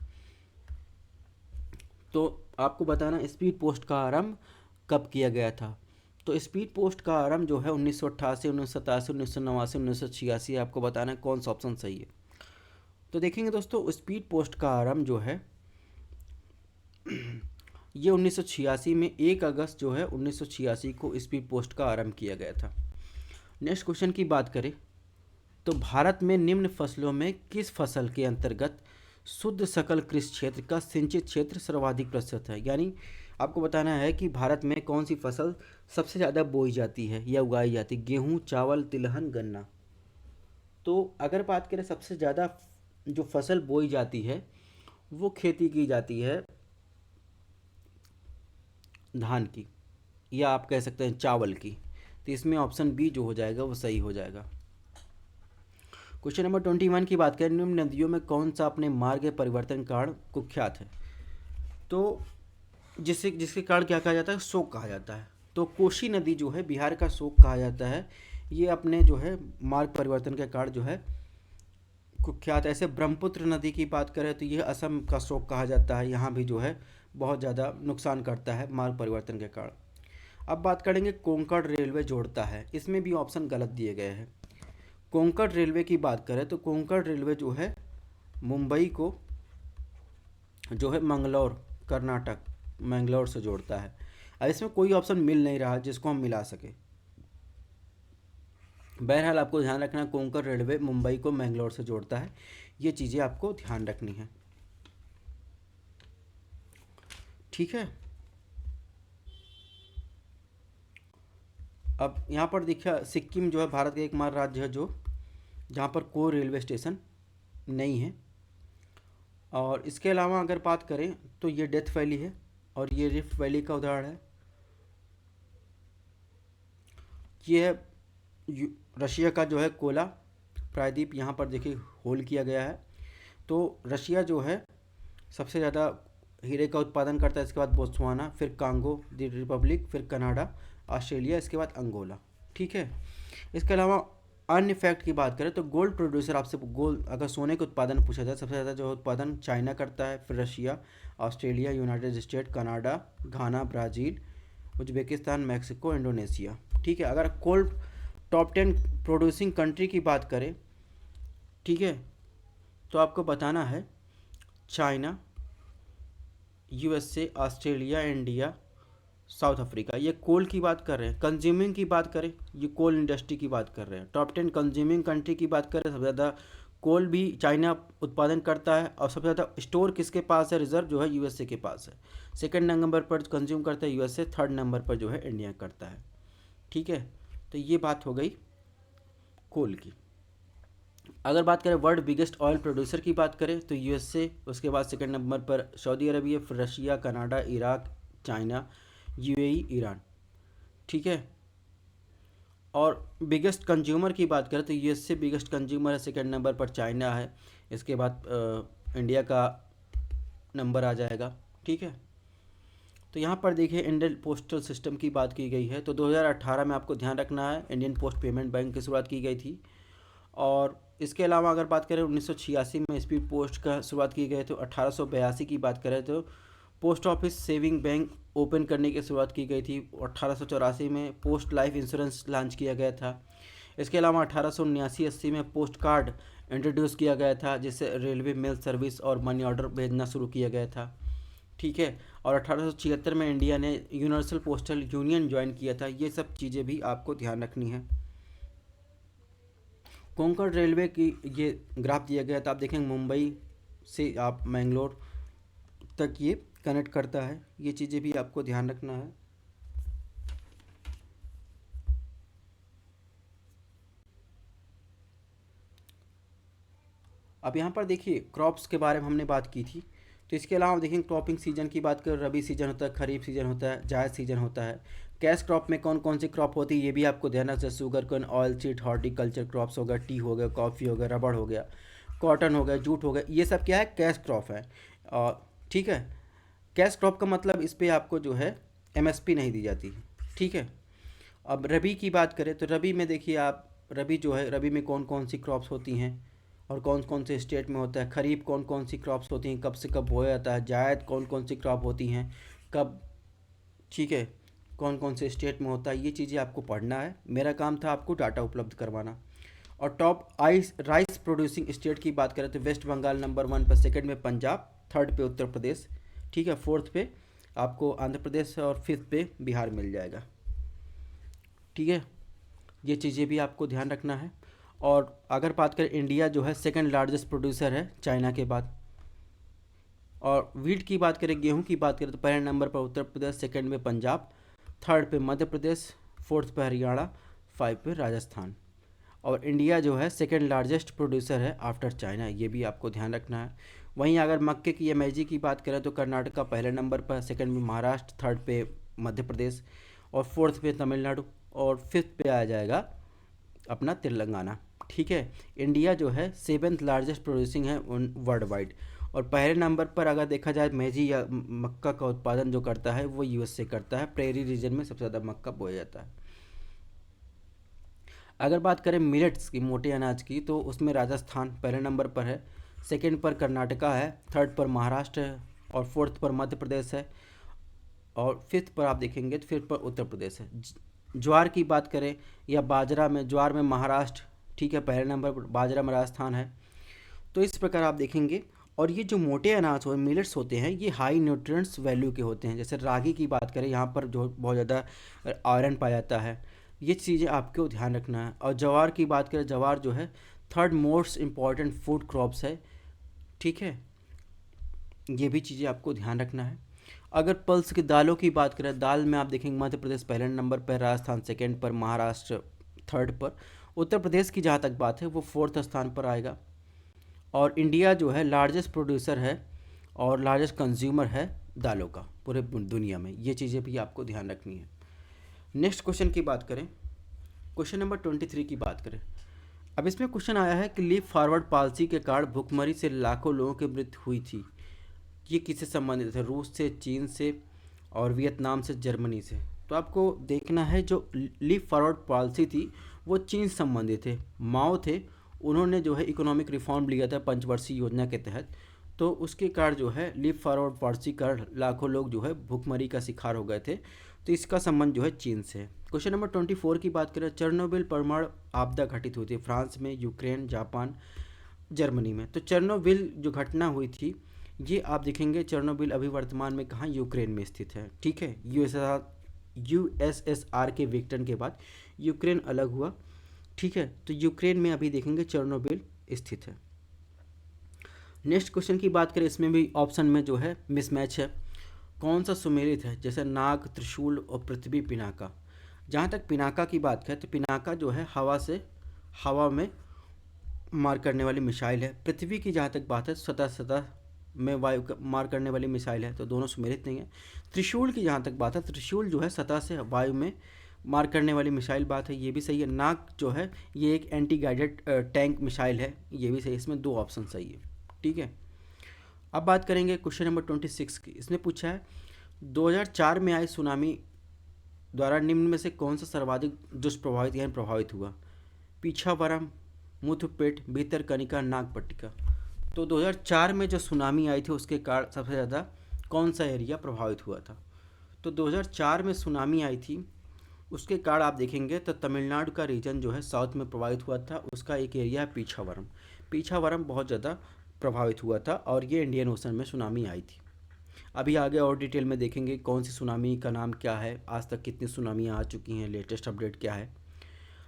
Speaker 1: तो आपको बताना स्पीड पोस्ट का आरंभ कब किया गया था। तो स्पीड पोस्ट का आरंभ जो है 1988, 1987, 1989, 1986। आपको बताना है कौन सा ऑप्शन सही है। तो देखेंगे दोस्तों स्पीड पोस्ट का आरंभ जो है ये 1986 में 1 अगस्त जो है 1986 को स्पीड पोस्ट का आरंभ किया गया था। नेक्स्ट क्वेश्चन की बात करें तो भारत में निम्न फसलों में किस फसल के अंतर्गत शुद्ध सकल कृषि क्षेत्र का सिंचित क्षेत्र सर्वाधिक प्रतिशत है। यानी आपको बताना है कि भारत में कौन सी फसल सबसे ज़्यादा बोई जाती है या उगाई जाती है, गेहूँ, चावल, तिलहन, गन्ना। तो अगर बात करें सबसे ज़्यादा जो फसल बोई जाती है वो खेती की जाती है धान की, या आप कह सकते हैं चावल की। तो इसमें ऑप्शन बी जो हो जाएगा वो सही हो जाएगा। क्वेश्चन नंबर 21 की बात करें, निम्न नदियों में कौन सा अपने मार्ग परिवर्तन कारण कुख्यात है। तो जिसके कारण क्या कहा जाता है, शोक कहा जाता है। तो कोसी नदी जो है बिहार का शोक कहा जाता है। ये अपने जो है मार्ग परिवर्तन के कारण जो है कुख्यात। ऐसे ब्रह्मपुत्र नदी की बात करें तो ये असम का शोक कहा जाता है। यहाँ भी जो है बहुत ज़्यादा नुकसान करता है मार्ग परिवर्तन के कारण। अब बात करेंगे कोंकण रेलवे जोड़ता है, इसमें भी ऑप्शन गलत दिए गए हैं। कोंकण रेलवे की बात करें तो कोंकण रेलवे जो है मुंबई को जो है मंगलौर कर्नाटक मैंगलोर से जोड़ता है। अब इसमें कोई ऑप्शन मिल नहीं रहा जिसको हम मिला सके। बहरहाल आपको ध्यान रखना, कोंकण रेलवे मुंबई को मैंगलोर से जोड़ता है, ये चीज़ें आपको ध्यान रखनी है। ठीक है। अब यहाँ पर देखिए, सिक्किम जो है भारत का एकमात्र राज्य है जो जहाँ पर कोई रेलवे स्टेशन नहीं है। और इसके अलावा अगर बात करें तो ये डेथ वैली है और ये रिफ्ट वैली का उदाहरण है। ये है रशिया का जो है कोला प्रायद्वीप, यहाँ पर देखिए होल किया गया है। तो रशिया जो है सबसे ज़्यादा हीरे का उत्पादन करता है, इसके बाद बोत्सवाना, फिर कांगो द रिपब्लिक, फिर कनाडा, ऑस्ट्रेलिया, इसके बाद अंगोला। ठीक है। इसके अलावा अन्य फैक्ट की बात करें तो गोल्ड प्रोड्यूसर, आपसे गोल्ड अगर सोने के उत्पादन पूछा जाए, सबसे ज़्यादा जो उत्पादन चाइना करता है, फिर Russia, Australia, United State, Canada, Ghana, Brazil, Uzbekistan, Mexico, Indonesia. ठीक है। अगर गोल्ड टॉप 10 प्रोड्यूसिंग कंट्री की बात करें, ठीक है, तो आपको बताना है China, USA, Australia, India, south Africa. ये कोल की बात कर रहे हैं। कंज्यूमिंग की बात करें, ये कोल इंडस्ट्री की बात कर रहे हैं। टॉप 10 कंज्यूमिंग कंट्री की बात करें, सबसे ज़्यादा कोल भी चाइना उत्पादन करता है और सबसे ज़्यादा स्टोर किसके पास है, रिजर्व जो है यूएसए के पास है। सेकंड नंबर पर कंज्यूम करता है यूएसए, थर्ड नंबर पर जो है इंडिया करता है। ठीक है। तो ये बात हो गई कोल की। अगर बात करें वर्ल्ड बिगेस्ट ऑयल प्रोड्यूसर की बात करें तो यूएसए, उसके बाद सेकंड नंबर पर सऊदी अरबिया, फिर Russia, Canada, Iraq, China, UAE, Iran. ठीक है। और बिगेस्ट कंज्यूमर की बात करें तो यूएसए बिगेस्ट कंज्यूमर है, सेकंड नंबर पर चाइना है, इसके बाद इंडिया का नंबर आ जाएगा। ठीक है। तो यहाँ पर देखिए इंडियन पोस्टल सिस्टम की बात की गई है। तो 2018 में आपको ध्यान रखना है इंडियन पोस्ट पेमेंट बैंक की शुरुआत की गई थी। और इसके अलावा अगर बात करें 1986 में स्पीड पोस्ट का शुरुआत की गई, तो 1882 की बात करें तो post office saving bank open करने की शुरुआत की गई थी। 1884 में पोस्ट लाइफ इंश्योरेंस लॉन्च किया गया था। इसके अलावा 1879-80 में पोस्ट कार्ड इंट्रोड्यूस किया गया था, जिससे रेलवे मेल सर्विस और मनी ऑर्डर भेजना शुरू किया गया था। ठीक है। और 1876 में इंडिया ने यूनिवर्सल पोस्टल यूनियन ज्वाइन किया था। ये सब चीज़ें भी आपको ध्यान रखनी है। कोंकण रेलवे की ये ग्राफ दिया गया था, आप देखेंगे मुंबई से आप मैंगलोर तक ये कनेक्ट करता है। ये चीज़ें भी आपको ध्यान रखना है। अब यहाँ पर देखिए क्रॉप्स के बारे में हमने बात की थी, तो इसके अलावा देखेंगे क्रॉपिंग सीजन की बात करें, रबी सीजन होता है, खरीफ सीजन होता है, जायद सीजन होता है। कैश क्रॉप में कौन कौन सी क्रॉप होती है ये भी आपको ध्यान रखना है। Sugar cane, oil seed, horticulture crops हो गया, टी हो गया, कॉफ़ी हो गया, रबड़ हो गया, कॉटन हो गया, जूट हो गया, ये सब क्या है, कैश क्रॉप है। और ठीक है, कैश क्रॉप का मतलब इस पर आपको जो है एमएसपी नहीं दी जाती। ठीक है। अब रबी की बात करें तो रबी में देखिए आप, रबी जो है, रबी में कौन कौन सी क्रॉप्स होती हैं और कौन कौन से स्टेट में होता है। खरीफ कौन कौन सी क्रॉप्स होती हैं, कब से कब बोया जाता है। जायद कौन कौन सी क्रॉप होती हैं, कब, ठीक है, कौन कौन से स्टेट में होता है। ये चीज़ें आपको पढ़ना है। मेरा काम था आपको डाटा उपलब्ध करवाना। और टॉप राइस प्रोड्यूसिंग स्टेट की बात करें तो वेस्ट बंगाल नंबर 1 पर, सेकंड में पंजाब, थर्ड पे उत्तर प्रदेश, ठीक है, फोर्थ पे आपको आंध्र प्रदेश और फिफ्थ पे बिहार मिल जाएगा। ठीक है। ये चीज़ें भी आपको ध्यान रखना है। और अगर बात करें इंडिया जो है सेकंड लार्जेस्ट प्रोड्यूसर है चाइना के बाद। और वीट की बात करें, गेहूं की बात करें तो पहले नंबर पर उत्तर प्रदेश, सेकंड में पंजाब, थर्ड पे मध्य प्रदेश, फोर्थ पे हरियाणा, 5 पे राजस्थान। और इंडिया जो है सेकंड लार्जेस्ट प्रोड्यूसर है आफ्टर चाइना, ये भी आपको ध्यान रखना है। वहीं अगर मक्के की एमआईजी की बात करें तो कर्नाटका पहले नंबर पर, सेकंड में महाराष्ट्र, थर्ड पे मध्य प्रदेश और फोर्थ पे तमिलनाडु और फिफ्थ पे आ जाएगा अपना तेलंगाना। ठीक है। इंडिया जो है 7th लार्जेस्ट प्रोड्यूसिंग है वर्ल्ड वाइड। और पहले नंबर पर अगर देखा जाए मैजी या मक्का का उत्पादन जो करता है वो यूएसए करता है। प्रेरी रीजन में सबसे ज़्यादा मक्का बोया जाता है। अगर बात करें मिलेट्स की, मोटे अनाज की, तो उसमें राजस्थान पहले नंबर पर है, सेकंड पर कर्नाटका है, थर्ड पर महाराष्ट्र है और फोर्थ पर मध्य प्रदेश है और फिफ्थ पर आप देखेंगे तो फिफ्थ पर उत्तर प्रदेश है। ज्वार की बात करें या बाजरा में, ज्वार में महाराष्ट्र, ठीक है, पहले नंबर पर, बाजरा में राजस्थान है। तो इस प्रकार आप देखेंगे। और ये जो मोटे अनाज हो मिलेट्स होते हैं ये हाई न्यूट्रिएंट्स वैल्यू के होते हैं। जैसे रागी की बात करें, यहाँ पर जो बहुत ज़्यादा आयरन पाया जाता है। ये चीज़ें आपको ध्यान रखना है। और ज्वार की बात करें, ज्वार जो है third most important food crops है, ठीक है। ये भी चीज़ें आपको ध्यान रखना है। अगर पल्स की दालों की बात करें, दाल में आप देखेंगे मध्य प्रदेश पहले नंबर पर, राजस्थान सेकंड पर, महाराष्ट्र थर्ड पर, उत्तर प्रदेश की जहाँ तक बात है वो फोर्थ स्थान पर आएगा। और इंडिया जो है लार्जेस्ट प्रोड्यूसर है और लार्जेस्ट कंज्यूमर है दालों का पूरे दुनिया में। ये चीज़ें भी आपको ध्यान रखनी है। नेक्स्ट क्वेश्चन की बात करें, क्वेश्चन नंबर 23 की बात करें। अब इसमें क्वेश्चन आया है कि लीप फॉरवर्ड पॉलिसी के कारण भुखमरी से लाखों लोगों की मृत्यु हुई थी। ये किससे संबंधित है? रूस से, चीन से और वियतनाम से, जर्मनी से। तो आपको देखना है जो लीप फॉरवर्ड पॉलिसी थी वो चीन से संबंधित थे। माओ थे, उन्होंने जो है इकोनॉमिक रिफॉर्म लिया था पंचवर्षीय योजना के तहत। तो उसके कारण जो है लीप फॉरवर्ड पॉलिसी कारण लाखों लोग जो है भुखमरी का शिकार हो गए थे। तो इसका संबंध जो है चीन से है। क्वेश्चन नंबर 24 की बात करें, चेरनोबिल परमाणु आपदा घटित हुई थी फ्रांस में, यूक्रेन, जापान, जर्मनी में। तो चेरनोबिल जो घटना हुई थी ये आप देखेंगे, चेरनोबिल अभी वर्तमान में कहाँ, यूक्रेन में स्थित है, ठीक है। यूएसएसआर के विघटन के बाद यूक्रेन अलग हुआ, ठीक है। तो यूक्रेन में अभी देखेंगे चेरनोबिल स्थित है। नेक्स्ट क्वेश्चन की बात करें, इसमें भी ऑप्शन में जो है मिसमैच है। कौन सा सुमेलित है? जैसे नाग, त्रिशूल और पृथ्वी पिनाका। जहाँ तक पिनाका की बात करें तो पिनाका जो है हवा में मार करने वाली मिसाइल है। पृथ्वी की जहाँ तक बात है सतह में वायु मार करने वाली मिसाइल है, तो दोनों सुमेलित नहीं है। त्रिशूल की जहाँ तक बात है, त्रिशूल जो है सतह से वायु में मार करने वाली मिसाइल बात है, ये भी सही है। नाग जो है ये एक एंटी गाइडेड टैंक मिसाइल है, ये भी सही है। इसमें दो ऑप्शन सही है, ठीक है। अब बात करेंगे क्वेश्चन नंबर 26 की। इसमें पूछा है 2004 में आई सुनामी द्वारा निम्न में से कौन सा सर्वाधिक दुष्प्रभावित यानी प्रभावित हुआ? पीछावरम, मुथुपेट, भीतरकनिका, नागपट्टिका। तो 2004 में जो सुनामी आई थी उसके कारण सबसे ज़्यादा कौन सा एरिया प्रभावित हुआ था? तो 2004 में सुनामी आई थी, उसके कारण आप देखेंगे तो तमिलनाडु का रीजन जो है साउथ में प्रभावित हुआ था। उसका एक एरिया है पीछावरम। पीछावरम बहुत ज़्यादा प्रभावित हुआ था और ये इंडियन ओशन में सुनामी आई थी। अभी आगे और डिटेल में देखेंगे कौन सी सुनामी का नाम क्या है, आज तक कितनी सुनामियाँ आ चुकी हैं, लेटेस्ट अपडेट क्या है।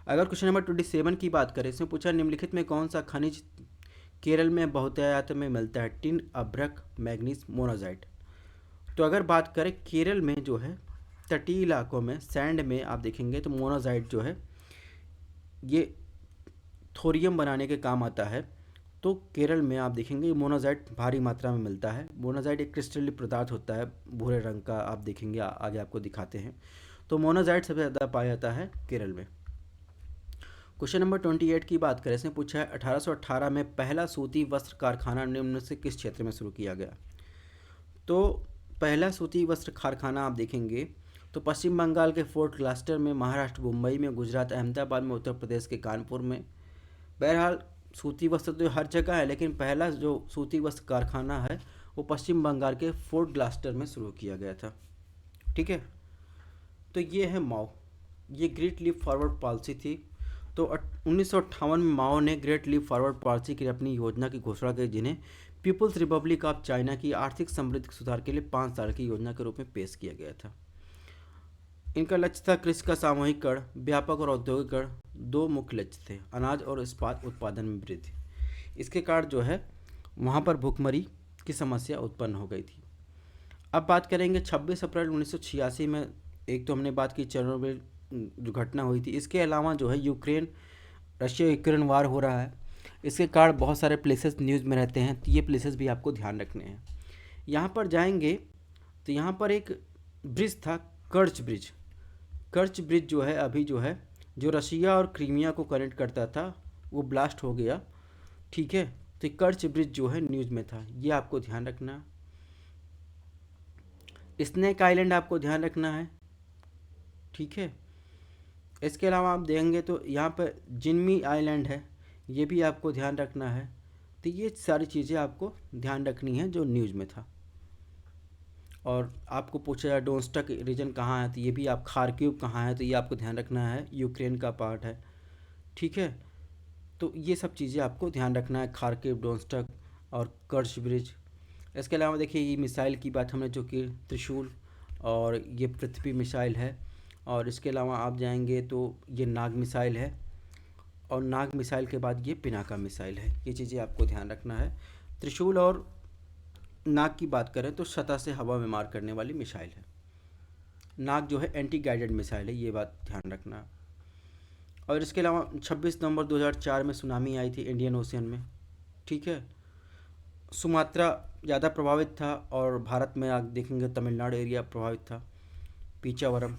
Speaker 1: अगर क्वेश्चन नंबर 27 की बात करें, इसमें पूछा निम्नलिखित में कौन सा खनिज केरल में बहुतायत में मिलता है? टिन, अभ्रक, मैग्नीज, मोनाजाइट। तो अगर बात करें केरल में जो है तटीय इलाकों में सैंड में आप देखेंगे तो मोनाजाइट जो है ये थोरियम बनाने के काम आता है। तो केरल में आप देखेंगे मोनाजाइट भारी मात्रा में मिलता है। मोनाजाइट एक क्रिस्टलीय पदार्थ होता है भूरे रंग का, आप देखेंगे आगे आपको दिखाते हैं। तो मोनाजाइट सबसे ज़्यादा पाया जाता है केरल में। क्वेश्चन नंबर 28 की बात करें, इसमें पूछा है 1818 में पहला सूती वस्त्र कारखाना निम्न से किस क्षेत्र में शुरू किया गया? तो पहला सूती वस्त्र कारखाना आप देखेंगे तो पश्चिम बंगाल के फोर्ट ग्लास्टर में, महाराष्ट्र मुंबई में, गुजरात अहमदाबाद में, उत्तर प्रदेश के कानपुर में। बहरहाल सूती वस्त्र तो हर जगह है, लेकिन पहला जो सूती वस्त्र कारखाना है वो पश्चिम बंगाल के फोर्ट ग्लास्टर में शुरू किया गया था, ठीक है। तो ये है माओ, ये ग्रेट लीप फॉरवर्ड पॉलिसी थी। तो 1958 में माओ ने ग्रेट लीप फॉरवर्ड पॉलिसी की अपनी योजना की घोषणा की, जिन्हें पीपुल्स रिपब्लिक ऑफ चाइना की आर्थिक समृद्धि सुधार के लिए 5 साल की योजना के रूप में पेश किया गया था। इनका लक्ष्य था कृषि का सामूहिकरण, व्यापक और औद्योगिकरण। दो मुख्य लक्ष्य थे, अनाज और इस्पात उत्पादन में वृद्धि। इसके कारण जो है वहाँ पर भुखमरी की समस्या उत्पन्न हो गई थी। अब बात करेंगे 26 अप्रैल 1986 में, एक तो हमने बात की चेरनोबिल जो घटना हुई थी। इसके अलावा जो है रशिया यूक्रेन वार हो रहा है, इसके कारण बहुत सारे प्लेसेस न्यूज़ में रहते हैं, तो ये प्लेसेस भी आपको ध्यान रखने हैं। यहाँ पर जाएंगे तो यहाँ पर एक ब्रिज था, कर्च ब्रिज। कर्च ब्रिज जो है अभी जो है जो रशिया और क्रीमिया को कनेक्ट करता था वो ब्लास्ट हो गया, ठीक है। तो कर्च ब्रिज जो है न्यूज़ में था, ये आपको ध्यान रखना। स्नेक आइलैंड आपको ध्यान रखना है, ठीक है। इसके अलावा आप देखेंगे तो यहाँ पर जिनमी आइलैंड है, ये भी आपको ध्यान रखना है। तो ये सारी चीज़ें आपको ध्यान रखनी है जो न्यूज़ में था। और आपको पूछा जाए डोंस्टक रीजन कहाँ है, तो ये भी आप, खार्किव कहाँ है, तो ये आपको ध्यान रखना है, यूक्रेन का पार्ट है, ठीक है। तो ये सब चीज़ें आपको ध्यान रखना है, खार्किव, डोंस्टक और कर्श ब्रिज। इसके अलावा देखिए ये मिसाइल की बात हमने जो कि त्रिशूल, और ये पृथ्वी मिसाइल है। और इसके अलावा आप जाएंगे तो ये नाग मिसाइल है, और नाग मिसाइल के बाद ये पिनाका मिसाइल है। ये चीज़ें आपको ध्यान रखना है। त्रिशूल और नाग की बात करें तो सतह से हवा में मार करने वाली मिसाइल है। नाग जो है एंटी गाइडेड मिसाइल है, ये बात ध्यान रखना है। और इसके अलावा 26 नवंबर 2004 में सुनामी आई थी इंडियन ओशियन में, ठीक है। सुमात्रा ज़्यादा प्रभावित था, और भारत में आप देखेंगे तमिलनाडु एरिया प्रभावित था, पीचावरम,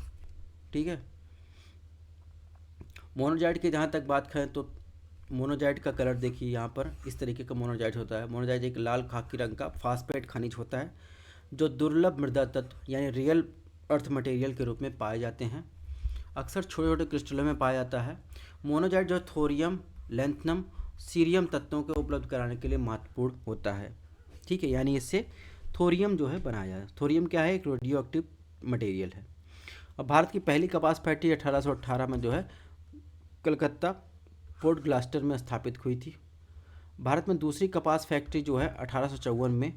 Speaker 1: ठीक है। मोनोजाइट की जहाँ तक बात करें तो मोनोजाइट का कलर देखिए यहाँ पर, इस तरीके का मोनोजाइट होता है। मोनोजाइट एक लाल खाकी रंग का फास्फेट खनिज होता है, जो दुर्लभ मृदा तत्व यानी रियल अर्थ मटेरियल के रूप में पाए जाते हैं। अक्सर छोटे छोटे क्रिस्टलों में पाया जाता है। मोनोजाइट जो थोरियम, लैंथनम, सीरियम तत्वों को उपलब्ध कराने के लिए महत्वपूर्ण होता है, ठीक है। यानी इससे थोरियम जो है बनाया जाता है। थोरियम क्या है? एक रेडियो एक्टिव मटेरियल है। और भारत की पहली कपास फैक्ट्री 1818 में जो है कलकत्ता पोर्ट ग्लास्टर में स्थापित हुई थी। भारत में दूसरी कपास फैक्ट्री जो है 1854 में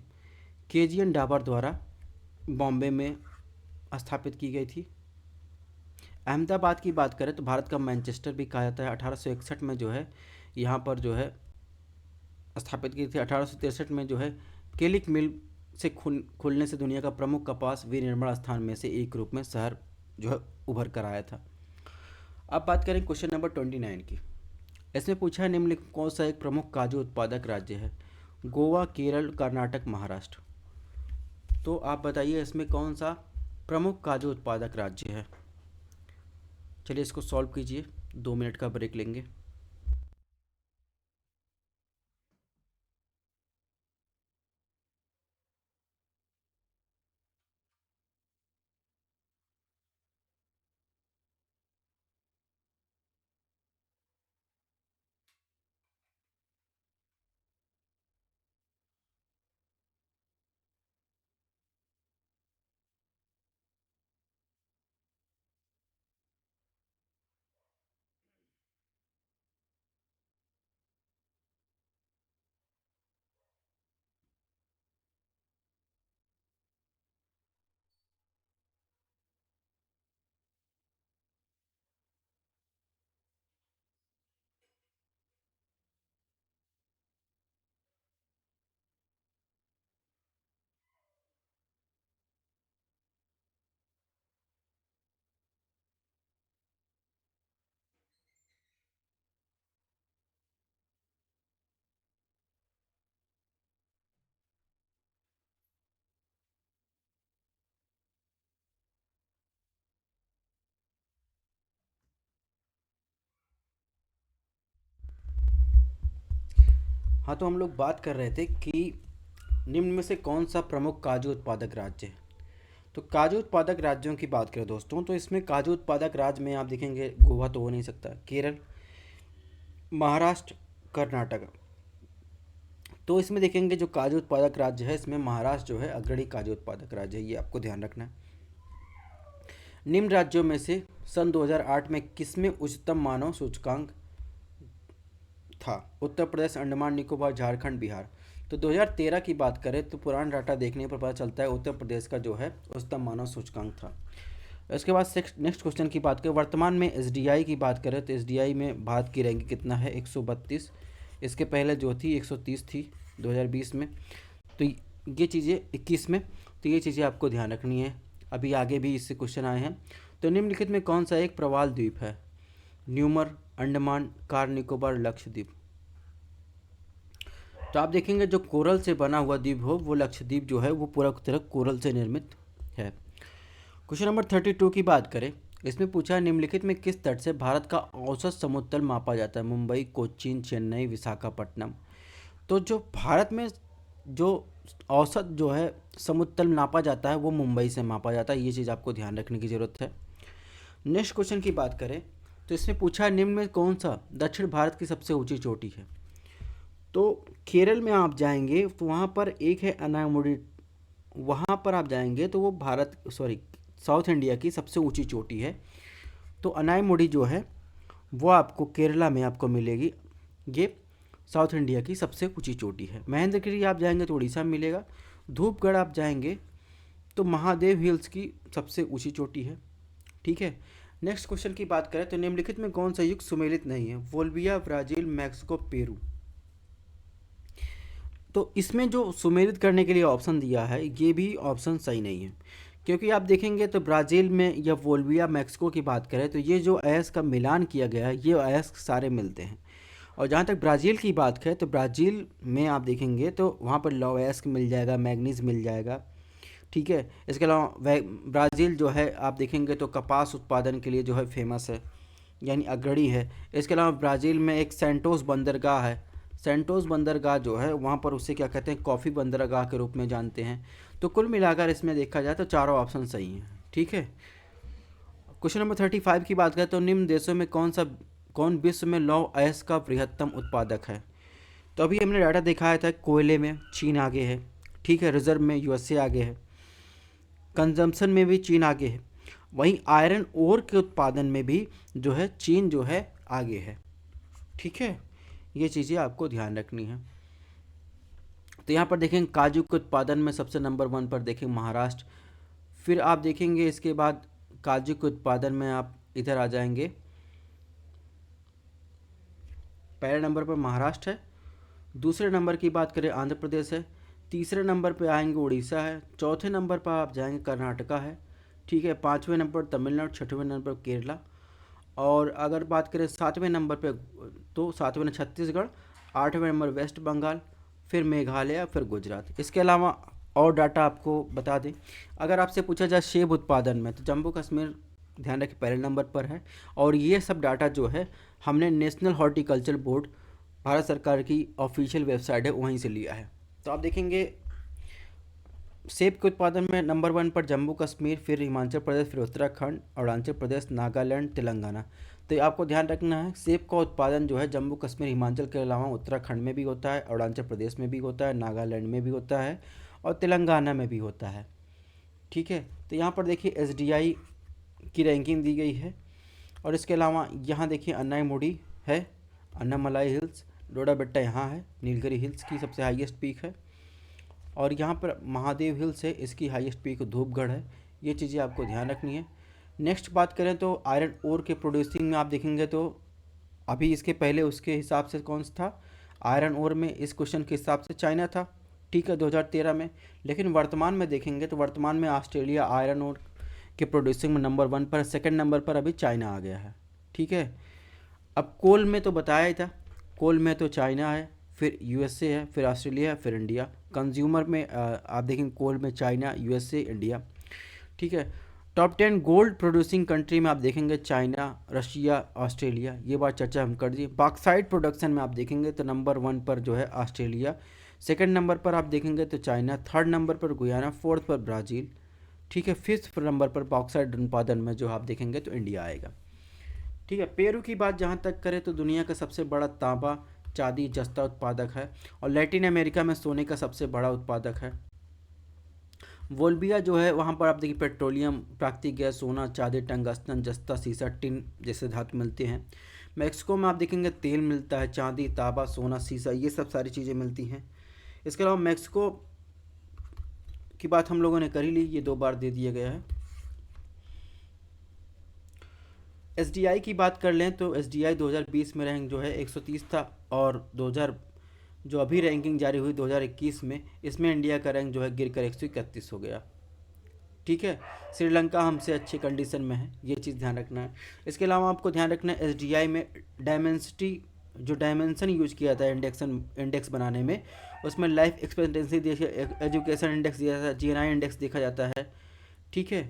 Speaker 1: केजीएन डाबर द्वारा बॉम्बे में स्थापित की गई थी। अहमदाबाद की बात करें तो भारत का मैनचेस्टर भी कहा जाता है। 1861 में जो है यहाँ पर जो है स्थापित की थी। 1863 में जो है केलिक मिल से खुलने से दुनिया का प्रमुख कपास विनिर्माण स्थान में से एक रूप में शहर जो है उभर कर आया था। अब बात करें क्वेश्चन नंबर 29 की। इसमें पूछा है निम्नलिखित कौन सा एक प्रमुख काजू उत्पादक राज्य है? गोवा, केरल, कर्नाटक, महाराष्ट्र। तो आप बताइए इसमें कौन सा प्रमुख काजू उत्पादक राज्य है? चलिए इसको सॉल्व कीजिए, 2 मिनट का ब्रेक लेंगे। हाँ, तो हम लोग बात कर रहे थे कि निम्न में से कौन सा प्रमुख काजू उत्पादक राज्य है। तो काजू उत्पादक राज्यों की बात करें दोस्तों, तो इसमें काजू उत्पादक राज्य में आप देखेंगे गोवा तो हो नहीं सकता, केरल, महाराष्ट्र, कर्नाटक। तो इसमें देखेंगे जो काजू उत्पादक राज्य है, इसमें महाराष्ट्र जो है अग्रणी काजू उत्पादक राज्य है, ये आपको ध्यान रखना है। निम्न राज्यों में से सन 2008 में किसमें उच्चतम मानव सूचकांक था? उत्तर प्रदेश, अंडमान निकोबार, झारखंड, बिहार। तो 2013 की बात करें तो पुराना डाटा देखने पर पता चलता है उत्तर प्रदेश का जो है उच्चतम मानव सूचकांक था। इसके बाद नेक्स्ट क्वेश्चन की बात करें, वर्तमान में एसडीआई की बात करें तो एसडीआई में भारत की रैंकिंग कितना है? 132। इसके पहले जो थी 130 थी 2020 में। तो ये चीज़ें 21 में, तो ये चीज़ें आपको ध्यान रखनी है। अभी आगे भी इससे क्वेश्चन आए हैं। तो निम्नलिखित में कौन सा एक प्रवाल द्वीप है? न्यूमर, अंडमान, कार निकोबार, लक्षद्वीप। तो आप देखेंगे जो कोरल से बना हुआ द्वीप हो वो लक्षद्वीप जो है वो पूरा तरह कोरल से निर्मित है। क्वेश्चन नंबर 32 की बात करें, इसमें पूछा है निम्नलिखित में किस तट से भारत का औसत समुद्र तल मापा जाता है? मुंबई, कोचीन, चेन्नई, विशाखापट्टनम। तो जो भारत में जो औसत जो है समुद्र तल नापा जाता है वो मुंबई से मापा जाता है, ये चीज़ आपको ध्यान रखने की ज़रूरत है। नेक्स्ट क्वेश्चन की बात करें तो इसमें पूछा है निम्न में कौन सा दक्षिण भारत की सबसे ऊंची चोटी है? तो केरल में आप जाएंगे तो वहाँ पर एक है अनायमुडी, वहाँ पर आप जाएंगे तो वो भारत साउथ इंडिया की सबसे ऊंची चोटी है। तो अनायमुडी जो है वो आपको केरला में आपको मिलेगी। ये साउथ इंडिया की सबसे ऊंची चोटी है। महेंद्रगिरी आप जाएंगे तो उड़ीसा में मिलेगा। धूपगढ़ आप जाएंगे तो महादेव हिल्स की सबसे ऊंची चोटी है। ठीक है। नेक्स्ट क्वेश्चन की बात करें तो निम्नलिखित में कौन सा युग सुमेलित नहीं है? Bolivia, Brazil, Mexico, Peru. तो इसमें जो सुमेलित करने के लिए ऑप्शन दिया है ये भी ऑप्शन सही नहीं है, क्योंकि आप देखेंगे तो ब्राज़ील में या बोलिविया, मैक्सिको की बात करें तो ये जो अयस्क का मिलान किया गया है ये अयस्क सारे मिलते हैं। और जहाँ तक ब्राज़ील की बात करें तो ब्राज़ील में आप देखेंगे तो वहाँ पर लौह अयस्क मिल जाएगा, मैग्नीज मिल जाएगा। ठीक है। इसके अलावा ब्राज़ील जो है आप देखेंगे तो कपास उत्पादन के लिए जो है फेमस है, यानी अग्रणी है। इसके अलावा ब्राज़ील में एक सेंटोस बंदरगाह है। सेंटोस बंदरगाह जो है वहाँ पर उसे क्या कहते हैं, कॉफ़ी बंदरगाह के रूप में जानते हैं। तो कुल मिलाकर इसमें देखा जाए तो चारों ऑप्शन सही हैं। ठीक है। क्वेश्चन नंबर 35 की बात करें तो निम्न देशों में कौन विश्व में लौह अयस्क का बृहत्तम उत्पादक है? तो अभी हमने डाटा दिखाया था, कोयले में चीन आगे है। ठीक है। रिजर्व में यूएसए आगे है। कंजम्पशन में भी चीन आगे है। वहीं आयरन ओर के उत्पादन में भी जो है चीन जो है आगे है। ठीक है। ये चीज़ें आपको ध्यान रखनी है। तो यहाँ पर देखेंगे काजू के उत्पादन में सबसे नंबर 1 पर देखेंगे महाराष्ट्र। फिर आप देखेंगे इसके बाद काजू के उत्पादन में आप इधर आ जाएंगे, पहले नंबर पर महाराष्ट्र है। दूसरे नंबर की बात करें आंध्र प्रदेश है। तीसरे नंबर पे आएंगे उड़ीसा है। चौथे नंबर पर आप जाएंगे कर्नाटका है। ठीक है। पाँचवें नंबर तमिलनाडु, छठवें नंबर पर केरला। और अगर बात करें सातवें नंबर पे तो सातवें नंबर छत्तीसगढ़, आठवें नंबर वेस्ट बंगाल, फिर मेघालय, फिर गुजरात। इसके अलावा और डाटा आपको बता दें, अगर आपसे पूछा जाए सेब उत्पादन में तो जम्मू कश्मीर ध्यान रखें पहले नंबर पर है। और ये सब डाटा जो है हमने नेशनल हॉर्टिकल्चर बोर्ड, भारत सरकार की ऑफिशियल वेबसाइट है, वहीं से लिया है। तो आप देखेंगे सेब के उत्पादन में नंबर 1 पर जम्मू कश्मीर, फिर हिमाचल प्रदेश, फिर उत्तराखंड, अरुणाचल प्रदेश, नागालैंड, तेलंगाना। तो ये आपको ध्यान रखना है, सेब का उत्पादन जो है जम्मू कश्मीर, हिमाचल के अलावा उत्तराखंड में भी होता है, अरुणाचल प्रदेश में भी होता है, नागालैंड में भी होता है और तेलंगाना में भी होता है। ठीक है। तो यहाँ पर देखिए एसडीआई की रैंकिंग दी गई है। और इसके अलावा यहाँ देखिए अन्नाईमुडी है, अन्नामलाई हिल्स, डोडा बेट्टा यहाँ है, नीलगिरी हिल्स की सबसे हाईएस्ट पीक है। और यहाँ पर महादेव हिल्स है, इसकी हाईएस्ट पीक धूपगढ़ है। ये चीज़ें आपको ध्यान रखनी है। नेक्स्ट बात करें तो आयरन ओर के प्रोड्यूसिंग में आप देखेंगे तो अभी इसके पहले उसके हिसाब से कौन सा था, आयरन ओर में इस क्वेश्चन के हिसाब से चाइना था। ठीक है, 2013 में। लेकिन वर्तमान में देखेंगे तो वर्तमान में ऑस्ट्रेलिया आयरन ओर के प्रोड्यूसिंग में नंबर 1 पर, सेकंड नंबर पर अभी चाइना आ गया है। ठीक है। अब कोल में तो बताया ही था, कोल में तो चाइना है, फिर यूएसए है, फिर ऑस्ट्रेलिया है, फिर इंडिया। कंज्यूमर में आप देखेंगे कोल में चाइना, यूएसए, इंडिया। ठीक है। टॉप 10 गोल्ड प्रोड्यूसिंग कंट्री में आप देखेंगे चाइना, रशिया, ऑस्ट्रेलिया। ये बात चर्चा हम कर दिए। बॉक्साइट प्रोडक्शन में आप देखेंगे तो नंबर 1 पर जो है ऑस्ट्रेलिया, सेकंड नंबर पर आप देखेंगे तो चाइना, थर्ड नंबर पर गुयाना, फोर्थ पर ब्राज़ील। ठीक है। फिफ्थ नंबर पर बॉक्साइट उत्पादन में जो आप देखेंगे तो इंडिया आएगा। ठीक है। पेरू की बात जहाँ तक करें तो दुनिया का सबसे बड़ा तांबा, चांदी, जस्ता उत्पादक है और लैटिन अमेरिका में सोने का सबसे बड़ा उत्पादक है। बोलिविया जो है वहाँ पर आप देखिए पेट्रोलियम, प्राकृतिक गैस, सोना, चांदी, टंगस्टन, जस्ता, सीसा, टिन जैसे धातु मिलते हैं। मैक्सिको में आप देखेंगे तेल मिलता है, चांदी, तांबा, सोना, सीसा, ये सब सारी चीज़ें मिलती हैं। इसके अलावा मैक्सिको की बात हम लोगों ने कर ही ली, ये 2 बार दे दिया गया है। एसडीआई की बात कर लें तो एसडीआई 2020 में रैंक जो है 130 था और 2000 जो अभी रैंकिंग जारी हुई 2021 में, इसमें इंडिया का रैंक जो है गिरकर 131 हो गया। ठीक है। श्रीलंका हमसे अच्छे कंडीशन में है, ये चीज़ ध्यान रखना है। इसके अलावा आपको ध्यान रखना है एसडीआई में डायमेंसिटी जो डायमेंशन यूज किया था इंडेक्स बनाने में, उसमें लाइफ एक्सपेक्टेंसी देखिए, एजुकेशन इंडेक्स दिया जाता है, जीएनआई इंडेक्स देखा जाता है। ठीक है।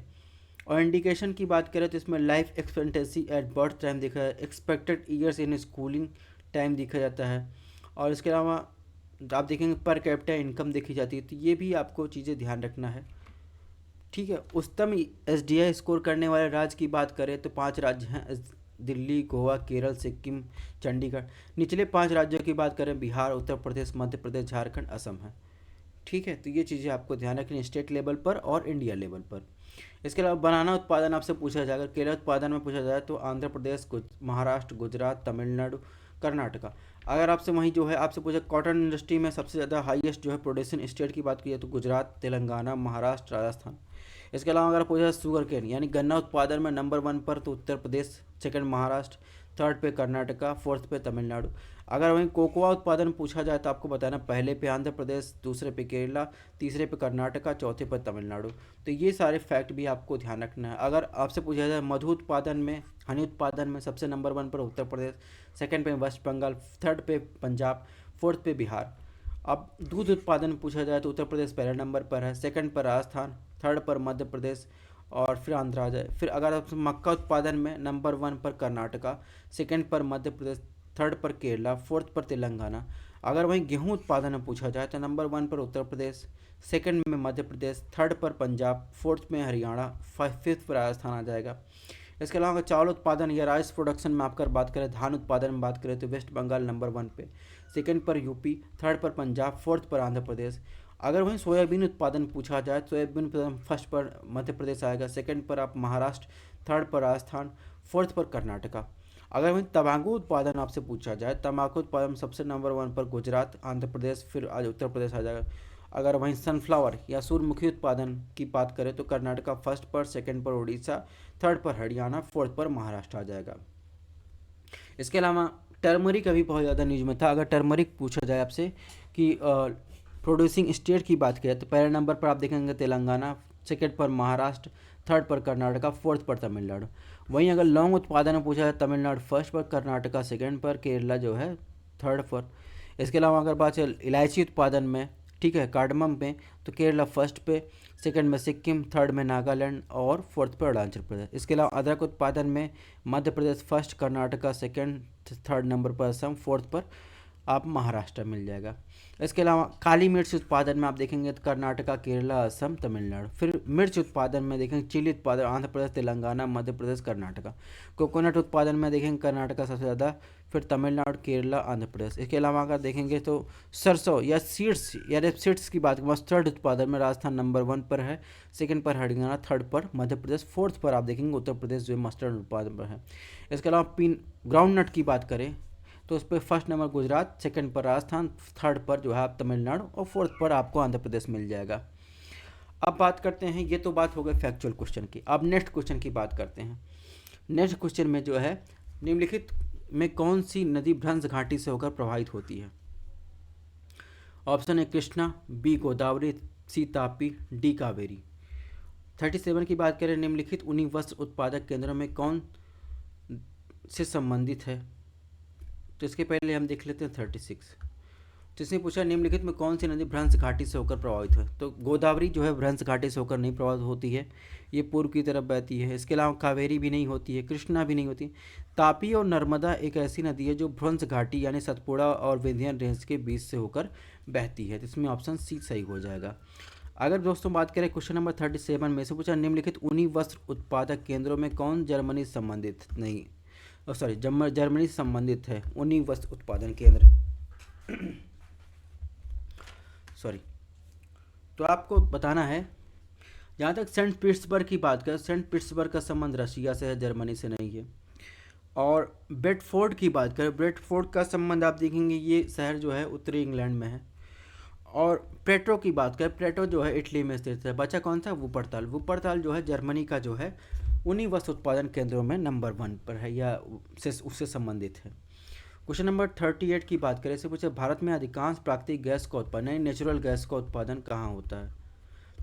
Speaker 1: और इंडिकेशन की बात करें तो इसमें life expectancy at birth time देखा है, expected years in schooling time देखा जाता है। और इसके अलावा आप देखेंगे पर कैपिटा इनकम देखी जाती है। तो ये भी आपको चीज़ें ध्यान रखना है। ठीक है। उच्चतम एसडीआई स्कोर करने वाले राज्य की बात करें तो 5 राज्य हैं, दिल्ली, गोवा, केरल, सिक्किम, चंडीगढ़। निचले 5 राज्यों की बात करें बिहार, उत्तर प्रदेश, मध्य प्रदेश, झारखंड, असम है। ठीक है। तो ये चीज़ें आपको ध्यान रखनी है स्टेट लेवल पर और इंडिया लेवल पर। इसके अलावा बनाना उत्पादन आपसे पूछा जाए, अगर केला उत्पादन में पूछा जाए तो आंध्र प्रदेश, महाराष्ट्र, गुजरात, तमिलनाडु, कर्नाटका। अगर आपसे वहीं जो है आपसे पूछा कॉटन इंडस्ट्री में सबसे ज़्यादा हाईएस्ट जो है प्रोडक्शन स्टेट की बात की तो गुजरात, तेलंगाना, महाराष्ट्र, राजस्थान। इसके अलावा अगर पूछा शुगर केन यानी गन्ना उत्पादन में नंबर वन पर तो उत्तर प्रदेश, सेकंड महाराष्ट्र, थर्ड पे कर्नाटका, फोर्थ पे तमिलनाडु। अगर वहीं कोकोआ उत्पादन पूछा जाए तो आपको बताना पहले पे आंध्र प्रदेश, दूसरे पे केरला, तीसरे पे कर्नाटका, चौथे पे तमिलनाडु। तो ये सारे फैक्ट भी आपको ध्यान रखना है। अगर आपसे पूछा जाए मधु उत्पादन में, हनी उत्पादन में सबसे नंबर वन पर उत्तर प्रदेश, सेकंड पे वेस्ट बंगाल, थर्ड पे पंजाब, फोर्थ पे बिहार। अब दूध उत्पादन पूछा जाए तो उत्तर प्रदेश पहले नंबर पर है, सेकंड पर राजस्थान, थर्ड पर मध्य प्रदेश और फिर आंध्र आ जाए। फिर अगर आप मक्का उत्पादन में नंबर वन पर कर्नाटका, सेकंड पर मध्य प्रदेश, थर्ड पर केरला, फोर्थ पर तेलंगाना। अगर वहीं गेहूं उत्पादन में पूछा जाए तो नंबर वन पर उत्तर प्रदेश, सेकंड में मध्य प्रदेश, थर्ड पर पंजाब, फोर्थ में हरियाणा, फिफ्थ पर राजस्थान आ जाएगा। इसके अलावा अगर चावल उत्पादन या राइस प्रोडक्शन में आपकर बात करें, धान उत्पादन में बात करें तो वेस्ट बंगाल नंबर वन पे, सेकंड पर यूपी, थर्ड पर पंजाब, फोर्थ पर आंध्र प्रदेश। अगर वहीं सोयाबीन उत्पादन पूछा जाए तो सोयाबीन फर्स्ट पर मध्य प्रदेश आएगा, सेकंड पर आप महाराष्ट्र, थर्ड पर राजस्थान, फोर्थ पर कर्नाटका। अगर वहीं तंबाकू उत्पादन आपसे पूछा जाए, तंबाकू उत्पादन सबसे नंबर वन पर गुजरात, आंध्र प्रदेश, फिर आज उत्तर प्रदेश आ जाएगा। अगर वहीं सनफ्लावर या सूरजमुखी उत्पादन की बात करें तो कर्नाटका फर्स्ट पर, सेकंड पर उड़ीसा, थर्ड पर हरियाणा, फोर्थ पर महाराष्ट्र आ जाएगा। इसके अलावा टर्मरिक अभी बहुत ज़्यादा न्यूज में था। अगर टर्मरिक पूछा जाए आपसे कि प्रोड्यूसिंग स्टेट की बात करें तो पहले नंबर पर आप देखेंगे तेलंगाना, सेकंड पर महाराष्ट्र, थर्ड पर कर्नाटका, फोर्थ पर तमिलनाडु। वहीं अगर लौंग उत्पादन में पूछा जाए तमिलनाडु फर्स्ट पर, कर्नाटका सेकंड पर, केरला जो है थर्ड पर। इसके अलावा अगर बात चले इलायची उत्पादन में, ठीक है, कार्डमम में, तो केरला फर्स्ट पे, सेकंड में सिक्किम, थर्ड में नागालैंड और फोर्थ पर अरुणाचल प्रदेश। इसके अलावा अदरक उत्पादन में Madhya Pradesh first, Karnataka second, third number पर असम, फोर्थ पर आप महाराष्ट्र मिल जाएगा। इसके अलावा काली मिर्च उत्पादन में आप देखेंगे तो कर्नाटका, केरला, असम, तमिलनाडु। फिर मिर्च उत्पादन में देखेंगे चिली उत्पादन आंध्र प्रदेश, तेलंगाना, मध्य प्रदेश, कर्नाटका। कोकोनट उत्पादन में देखेंगे कर्नाटका सबसे ज़्यादा, फिर तमिलनाडु, केरला, आंध्र प्रदेश। इसके अलावा अगर देखेंगे तो सरसों या सीड्स या रेपसीड्स की बात, मस्टर्ड उत्पादन में राजस्थान नंबर वन पर है, सेकंड पर हरियाणा, थर्ड पर मध्य प्रदेश, फोर्थ पर आप देखेंगे उत्तर प्रदेश जो है मस्टर्ड उत्पादन पर है। इसके अलावा पिन ग्राउंड नट की बात करें तो उस पर फर्स्ट नंबर गुजरात, सेकंड पर राजस्थान, थर्ड पर जो है आप तमिलनाडु और फोर्थ पर आपको आंध्र प्रदेश मिल जाएगा। अब बात करते हैं, ये तो बात हो गई फैक्चुअल क्वेश्चन की। अब नेक्स्ट क्वेश्चन की बात करते हैं। नेक्स्ट क्वेश्चन में जो है निम्नलिखित में कौन सी नदी भ्रंश घाटी से होकर प्रभावित होती है? Option A Krishna, B Godavari, C Tapi, D Kaveri. 37 की बात करें, निम्नलिखित ऊनी वस्त्र उत्पादक केंद्रों में कौन से संबंधित है? तो इसके पहले हम देख लेते हैं 36। तो इसने पूछा निम्नलिखित में कौन सी नदी भ्रंश घाटी से होकर प्रभावित है? तो गोदावरी जो है भ्रंश घाटी से होकर नहीं प्रभावित होती है, ये पूर्व की तरफ बहती है। इसके अलावा कावेरी भी नहीं होती है, कृष्णा भी नहीं होती। तापी और नर्मदा एक ऐसी नदी है जो भ्रंश घाटी यानी सतपुड़ा और विंध्य रेंज के बीच से होकर बहती है। तो इसमें ऑप्शन सी सही हो जाएगा। अगर दोस्तों बात करें क्वेश्चन नंबर 37 में से पूछा निम्नलिखित ऊनी वस्त्र उत्पादक केंद्रों में कौन जर्मनी संबंधित नहीं जर्मनी संबंधित है ऊनी वस्त्र उत्पादन केंद्र सॉरी। तो आपको बताना है, जहाँ तक सेंट पीटर्सबर्ग की बात करें, सेंट पीटर्सबर्ग का संबंध रशिया से है, जर्मनी से नहीं है। और ब्रेडफोर्ड की बात करें, ब्रेडफोर्ड का संबंध आप देखेंगे ये शहर जो है उत्तरी इंग्लैंड में है। और प्रेटो की बात करें, प्रेटो जो है इटली में स्थित है। बचा कौन सा? वुपरताल। वुपरताल जो है जर्मनी का जो है उन्हीं वस्त्र उत्पादन केंद्रों में नंबर वन पर है या उससे संबंधित है। क्वेश्चन नंबर 38 की बात करें, इसे पूछे भारत में अधिकांश प्राकृतिक गैस का उत्पादन यानी नेचुरल गैस का उत्पादन कहाँ होता है?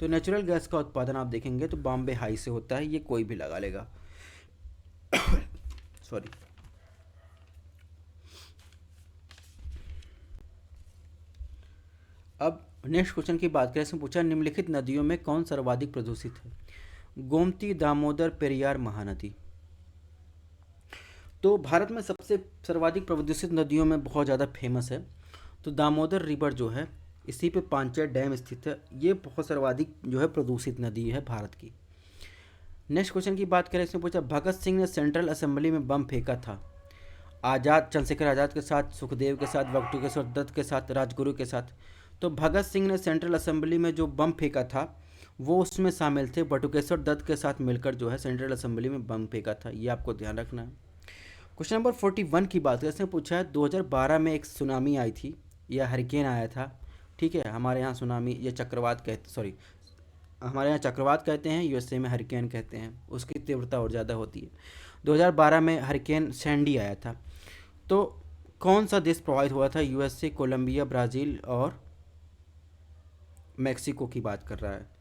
Speaker 1: तो नेचुरल गैस का उत्पादन आप देखेंगे तो बॉम्बे हाई से होता है, ये कोई भी लगा लेगा सॉरी। अब नेक्स्ट क्वेश्चन की बात करें, इसमें पूछा निम्नलिखित नदियों में कौन सर्वाधिक प्रदूषित है? गोमती, दामोदर, पेरियार, महानदी। तो भारत में सबसे सर्वाधिक प्रदूषित नदियों में बहुत ज़्यादा फेमस है तो दामोदर रिवर जो है, इसी पे पांचेर डैम स्थित है, ये बहुत सर्वाधिक जो है प्रदूषित नदी है भारत की। नेक्स्ट क्वेश्चन की बात करें, इसमें पूछा भगत सिंह ने सेंट्रल असेंबली में बम फेंका था आज़ाद चंद्रशेखर आज़ाद के साथ, सुखदेव के साथ, बटुकेश्वर दत्त के साथ, राजगुरु के साथ। तो भगत सिंह ने सेंट्रल असेंबली में जो बम फेंका था वो उसमें शामिल थे, बटुकेश्वर दत्त के साथ मिलकर जो है सेंट्रल असेंबली में बम फेंका था, ये आपको ध्यान रखना है। क्वेश्चन नंबर 41 की बात करें, इसने पूछा है 2012 में एक सुनामी आई थी या हरिकेन आया था। ठीक है, हमारे यहाँ सुनामी या चक्रवात कहते, सॉरी, हमारे यहाँ चक्रवात कहते हैं, यूएसए में हरिकेन कहते हैं, उसकी तीव्रता और ज़्यादा होती है। 2012 में हरिकेन सैंडी आया था। तो कौन सा देश प्रभावित हुआ था? यूएसए, कोलंबिया, ब्राज़ील और मैक्सिको की बात कर रहा है।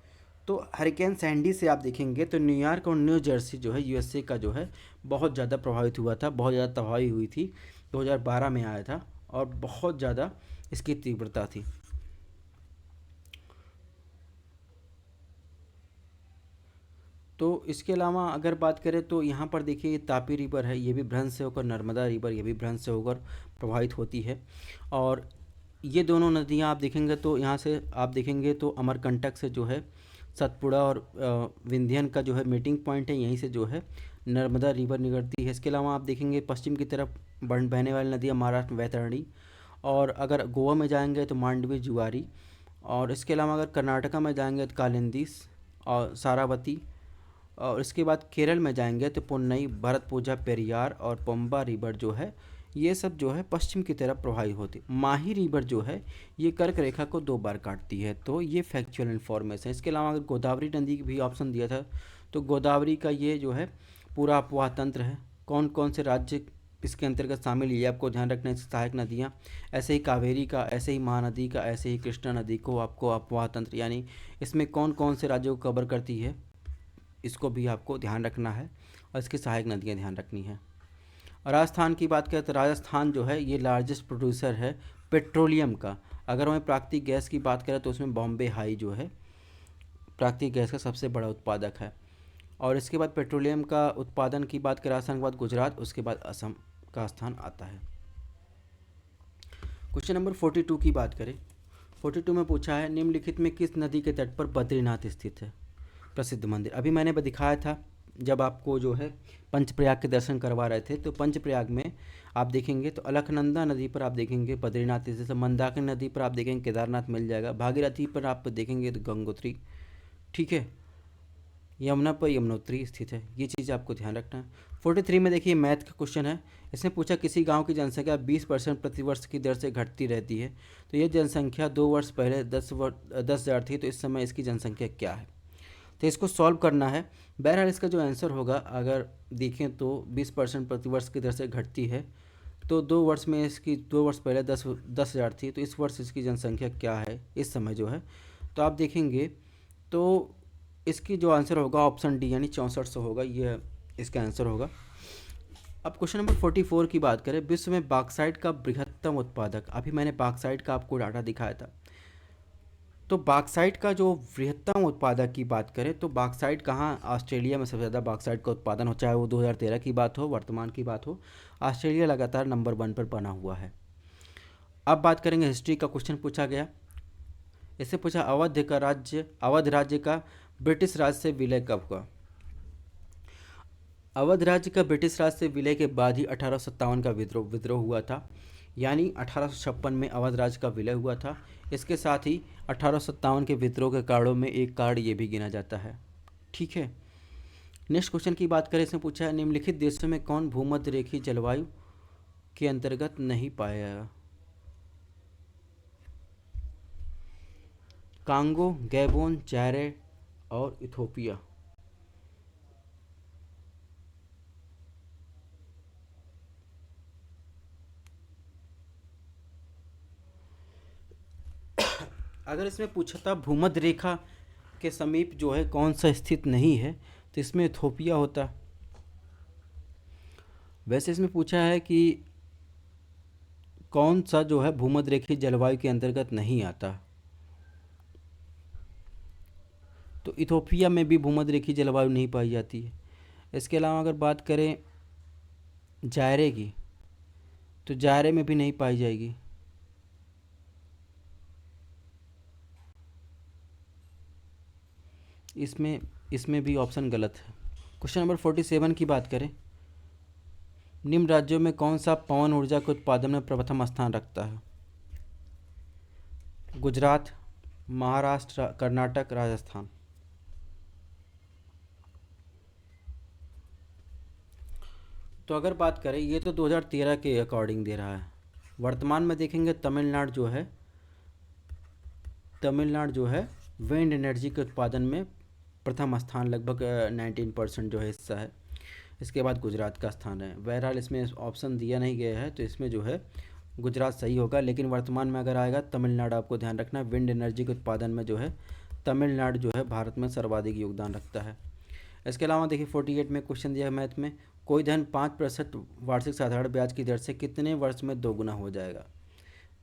Speaker 1: तो हरिकेन सैंडी से आप देखेंगे तो न्यूयॉर्क और न्यू जर्सी जो है यूएसए का जो है बहुत ज़्यादा प्रभावित हुआ था, बहुत ज़्यादा तबाही हुई थी। 2012 में आया था और बहुत ज़्यादा इसकी तीव्रता थी। तो इसके अलावा अगर बात करें तो यहाँ पर देखिए ये तापी रिवर है, ये भी भ्रंश से होकर, नर्मदा रिवर ये भी भ्रंश से होकर प्रभावित होती है। और ये दोनों नदियाँ आप देखेंगे तो यहाँ से आप देखेंगे तो अमरकंटक से जो है सतपुड़ा और विंध्यन का जो है मीटिंग पॉइंट है, यहीं से जो है नर्मदा रिवर निकलती है। इसके अलावा आप देखेंगे पश्चिम की तरफ बहने वाली नदियाँ महाराष्ट्र में वैतरणी, और अगर गोवा में जाएंगे तो मांडवी, जुआरी, और इसके अलावा अगर कर्नाटका में जाएंगे तो कालिंदी और सारावती, और इसके बाद केरल में जाएंगे तो पुन्नई, भरतपुझा, पेरियार और पंबा रिवर जो है ये सब जो है पश्चिम की तरफ प्रवाहित होती। माही रिवर जो है ये कर्क रेखा को 2 बार काटती है। तो ये फैक्चुअल इन्फॉर्मेशन। इसके अलावा अगर गोदावरी नदी की भी ऑप्शन दिया था तो गोदावरी का ये जो है पूरा अपवाह तंत्र है। कौन कौन से राज्य इसके अंतर्गत शामिल, ये आपको ध्यान रखना है। सहायक नदियाँ ऐसे ही कावेरी का, ऐसे ही महानदी का, ऐसे ही कृष्णा नदी को आपको अपवाह तंत्र, यानी इसमें कौन कौन से राज्यों को कवर करती है इसको भी आपको ध्यान रखना है, और इसकी सहायक नदियाँ ध्यान रखनी है। राजस्थान की बात करें तो राजस्थान जो है ये लार्जेस्ट प्रोड्यूसर है पेट्रोलियम का। अगर हमें प्राकृतिक गैस की बात करें तो उसमें बॉम्बे हाई जो है प्राकृतिक गैस का सबसे बड़ा उत्पादक है। और इसके बाद पेट्रोलियम का उत्पादन की बात करें राजस्थान के बाद गुजरात, उसके बाद असम का स्थान आता है। क्वेश्चन नंबर 42 की बात करें, 42 में पूछा है निम्नलिखित में किस नदी के तट पर बद्रीनाथ स्थित है? प्रसिद्ध मंदिर अभी मैंने दिखाया था जब आपको जो है पंचप्रयाग के दर्शन करवा रहे थे। तो पंचप्रयाग में आप देखेंगे तो अलकनंदा नदी पर आप देखेंगे बद्रीनाथ स्थित है, मंदाकिनी नदी पर आप देखेंगे केदारनाथ मिल जाएगा, भागीरथी पर आप देखेंगे तो गंगोत्री, ठीक है, यमुना पर यमुनोत्री स्थित है। ये चीज़ आपको ध्यान रखना है। 43 में देखिए मैथ का क्वेश्चन है। इसमें पूछा किसी गांव की जनसंख्या 20% प्रतिवर्ष की दर से घटती रहती है। तो ये जनसंख्या 2 वर्ष पहले 10,000 थी, तो इस समय इसकी जनसंख्या क्या है? तो इसको सॉल्व करना है। बहरहाल इसका जो आंसर होगा अगर देखें तो 20% प्रतिवर्ष की दर से घटती है, तो 2 वर्ष में इसकी 2 वर्ष पहले 10,000 थी, तो इस वर्ष इसकी जनसंख्या क्या है इस समय जो है? तो आप देखेंगे तो इसकी जो आंसर होगा ऑप्शन डी यानी 6400 होगा, ये इसका आंसर होगा। अब क्वेश्चन नंबर 44 की बात करें, विश्व में बॉक्साइट का बृहत्तम उत्पादक, अभी मैंने बॉक्साइट का आपको डाटा दिखाया था। तो बॉक्साइट का जो बृहत्तम उत्पादक की बात करें तो बॉक्साइट कहाँ? ऑस्ट्रेलिया में सबसे ज़्यादा बॉक्साइट का उत्पादन हो, चाहे वो 2013 की बात हो, वर्तमान की बात हो, ऑस्ट्रेलिया लगातार नंबर 1 पर बना हुआ है। अब बात करेंगे हिस्ट्री का। क्वेश्चन पूछा गया, इससे पूछा अवध राज्य का ब्रिटिश राज से विलय कब हुआ? अवध राज्य का ब्रिटिश राज से विलय के बाद ही 1857 का विद्रोह हुआ था, यानी 1856 में अवध राज्य का विलय हुआ था। इसके साथ ही 1857 के विद्रोह के कारणों में एक कारण ये भी गिना जाता है, ठीक है। नेक्स्ट क्वेश्चन की बात करें, इसमें पूछा है निम्नलिखित देशों में कौन भूमध्य रेखीय जलवायु के अंतर्गत नहीं पाया जाएगा? कांगो, गैबोन, जायरे और इथोपिया। अगर इसमें पूछा था भूमध्य रेखा के समीप जो है कौन सा स्थित नहीं है, तो इसमें इथोपिया होता। वैसे इसमें पूछा है कि कौन सा जो है भूमध्य रेखीय जलवायु के अंतर्गत नहीं आता, तो इथोपिया में भी भूमध्य रेखीय जलवायु नहीं पाई जाती है। इसके अलावा अगर बात करें जायरे की, तो जायरे में भी नहीं पाई जाएगी। इसमें भी ऑप्शन गलत है। क्वेश्चन नंबर 47 की बात करें, निम्न राज्यों में कौन सा पवन ऊर्जा के उत्पादन में प्रथम स्थान रखता है? गुजरात, महाराष्ट्र, कर्नाटक, राजस्थान। तो तो अगर बात करें, ये तो 2013 के अकॉर्डिंग दे रहा है। वर्तमान में देखेंगे तमिलनाडु जो है विंड एनर्जी के उत्पादन में प्रथम स्थान, लगभग 19% जो है हिस्सा है। इसके बाद गुजरात का स्थान है। बहरहाल इसमें ऑप्शन दिया नहीं गया है, तो इसमें जो है गुजरात सही होगा, लेकिन वर्तमान में अगर आएगा तमिलनाडु, आपको ध्यान रखना विंड एनर्जी के उत्पादन में जो है तमिलनाडु जो है भारत में सर्वाधिक योगदान रखता है। इसके अलावा देखिए 48 में क्वेश्चन दिया है मैथ में, कोई धन 5% वार्षिक साधारण ब्याज की दर से कितने वर्ष में दोगुना हो जाएगा?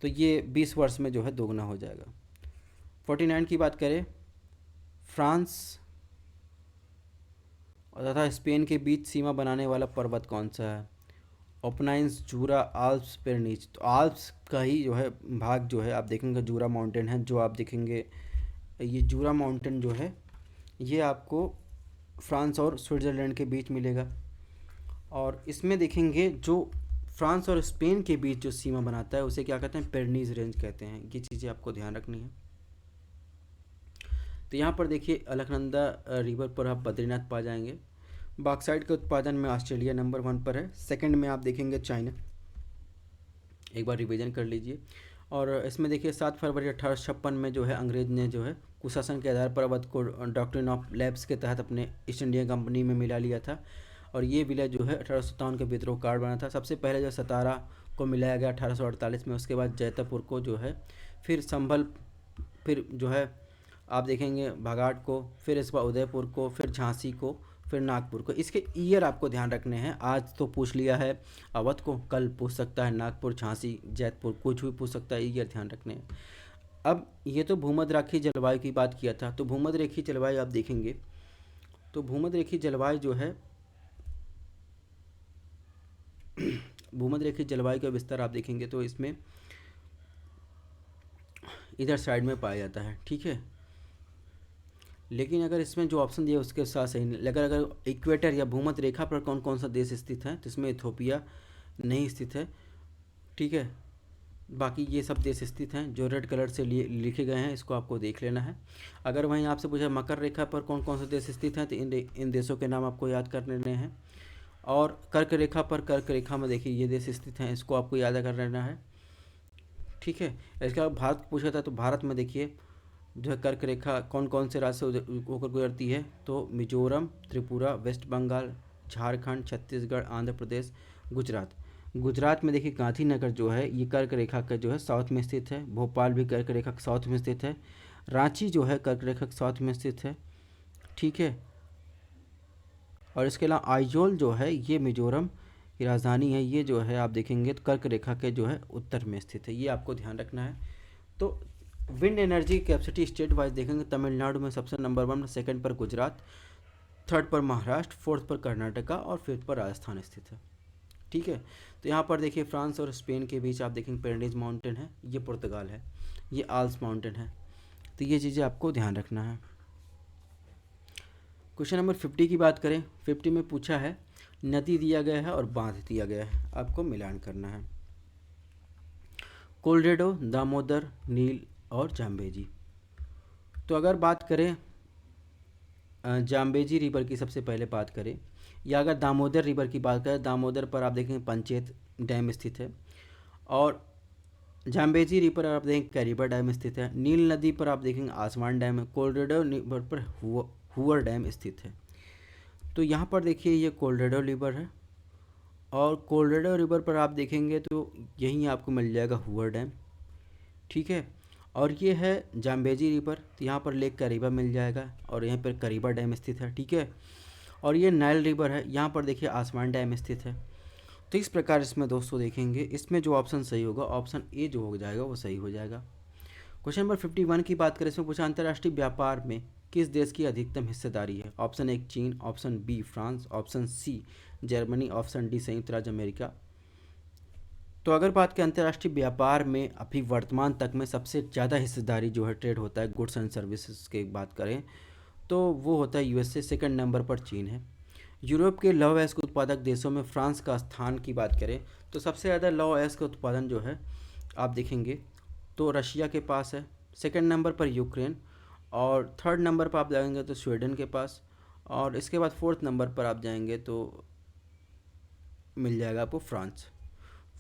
Speaker 1: तो ये 20 वर्ष में जो है दोगुना हो जाएगा। 49 की बात करें, फ्रांस तथा स्पेन के बीच सीमा बनाने वाला पर्वत कौन सा है? ओपनाइंस, जूरा, आल्प्स, पिरेनीज। तो आल्प्स का ही जो है भाग जो है आप देखेंगे जूरा माउंटेन है, जो आप देखेंगे ये जूरा माउंटेन जो है ये आपको फ्रांस और स्विट्ज़रलैंड के बीच मिलेगा। और इसमें देखेंगे जो फ्रांस और स्पेन के बीच जो सीमा बनाता है उसे क्या कहते हैं? पिरेनीज रेंज कहते हैं। ये चीज़ें आपको ध्यान रखनी है। तो यहाँ पर देखिए अलकनंदा रिवर पर आप बद्रीनाथ पा जाएंगे। बॉक्साइट के उत्पादन में ऑस्ट्रेलिया नंबर 1 पर है। सेकंड में आप देखेंगे चाइना। एक बार रिवीजन कर लीजिए। और इसमें देखिए 7 फरवरी 1856 में जो है अंग्रेज ने जो है कुशासन के आधार पर अवध को डॉक्ट्रिन ऑफ लैब्स के तहत अपने ईस्ट इंडिया कंपनी में मिला लिया था। और ये विलय जो है 1857 के विद्रोह कार्ड बना था। सबसे पहले जो सतारा को मिलाया गया 1848 में, उसके बाद जैतपुर को जो है, फिर संभल, फिर जो है आप देखेंगे भागाड़ को, फिर इस बार उदयपुर को, फिर झांसी को, फिर नागपुर को। इसके ईयर आपको ध्यान रखने हैं। आज तो पूछ लिया है अवध को, कल पूछ सकता है नागपुर, झांसी, जैतपुर, कुछ भी पूछ सकता है, ईयर ध्यान रखने हैं। अब ये तो भूमध्यरेखीय जलवायु की बात किया था, तो भूमध्यरेखीय जलवायु आप देखेंगे तो भूमध्यरेखीय जलवायु जो है भूमध्यरेखीय जलवायु का विस्तार आप देखेंगे तो इसमें इधर साइड में पाया जाता है, ठीक है। लेकिन अगर इसमें जो ऑप्शन दिया उसके साथ सही नहीं, अगर इक्वेटर या भूमध्य रेखा पर कौन कौन सा देश स्थित है, तो इसमें इथोपिया नहीं स्थित है, ठीक है। बाकी ये सब देश स्थित हैं जो रेड कलर से लिखे गए हैं, इसको आपको देख लेना है। अगर वहीं आपसे पूछा मकर रेखा पर कौन कौन से देश स्थित हैं, तो इन देशों के नाम आपको याद कर लेने हैं। और कर्क रेखा पर, कर्क रेखा में देखिए ये देश स्थित हैं, इसको आपको याद कर लेना है, ठीक है। इसके बाद भारत पूछा था, तो भारत में देखिए जो है कर्क रेखा कौन कौन से राज्य से होकर गुजरती है, तो मिजोरम, त्रिपुरा, वेस्ट बंगाल, झारखंड, छत्तीसगढ़, आंध्र प्रदेश, गुजरात। गुजरात में देखिए गांधीनगर जो है ये कर्क रेखा का जो है साउथ में स्थित है। भोपाल भी कर्क रेखा के साउथ में स्थित है। रांची जो है कर्क रेखा के साउथ में स्थित है, ठीक है। और इसके अलावा आइजोल जो है ये मिजोरम की राजधानी है, ये जो है आप देखेंगे तो कर्क रेखा के जो है उत्तर में स्थित है, ये आपको ध्यान रखना है। तो wind energy capacity state wise देखेंगे, तमिलनाडु में सबसे नंबर 1, सेकंड पर गुजरात, थर्ड पर महाराष्ट्र, फोर्थ पर कर्नाटका और फिफ्थ पर राजस्थान स्थित है, ठीक है। तो यहाँ पर देखिए फ्रांस और स्पेन के बीच आप देखेंगे पिरेनीज माउंटेन है, ये पुर्तगाल है, ये आल्प्स माउंटेन है। तो ये चीज़ें आपको ध्यान रखना है। क्वेश्चन नंबर 50 की बात करें, 50 में पूछा है नदी दिया गया है और बांध दिया गया है, आपको मिलान करना है। कोलोराडो, दामोदर, नील और जाम्बेजी। तो अगर बात करें जाम्बेजी रिवर की सबसे पहले बात करें, या अगर दामोदर रिवर की बात करें, दामोदर पर आप देखेंगे पंचेत डैम स्थित है। और जाम्बेजी रिवर पर आप देखेंगे कैरिबा डैम स्थित है। नील नदी पर आप देखेंगे आसमान डैम है। कोलोराडो रिवर पर हुवर डैम स्थित है। तो यहाँ पर देखिए ये कोलोराडो रिवर है, और कोलोराडो रिवर पर आप देखेंगे तो यहीं आपको मिल जाएगा हुवर डैम, ठीक है। और ये है जाम्बेजी रिवर, तो यहाँ पर लेक करीबा मिल जाएगा और यहाँ पर करीबा डैम स्थित है, ठीक है। और ये नाइल रिवर है, यहाँ पर देखिए आसमान डैम स्थित है। तो इस प्रकार इसमें दोस्तों देखेंगे, इसमें जो ऑप्शन सही होगा, ऑप्शन ए जो हो जाएगा वो सही हो जाएगा। क्वेश्चन नंबर 51 की बात करें, इसमें पूछा अंतर्राष्ट्रीय व्यापार में किस देश की अधिकतम हिस्सेदारी है? ऑप्शन 1 चीन, option B France, option C Germany, option D संयुक्त राज्य अमेरिका। तो अगर बात करें अंतर्राष्ट्रीय व्यापार में अभी वर्तमान तक में सबसे ज़्यादा हिस्सेदारी जो है ट्रेड होता है गुड्स एंड सर्विसेज की बात करें तो वो होता है यूएसए, सेकंड नंबर पर चीन है। यूरोप के लौह अयस्क उत्पादक देशों में फ्रांस का स्थान की बात करें तो सबसे ज़्यादा लौह अयस्क उत्पादन जो है आप देखेंगे तो रशिया के पास है, सेकंड नंबर पर यूक्रेन, और थर्ड नंबर पर आप जाएंगे तो स्वीडन के पास, और इसके बाद फोर्थ नंबर पर आप जाएंगे तो मिल जाएगा आपको फ्रांस।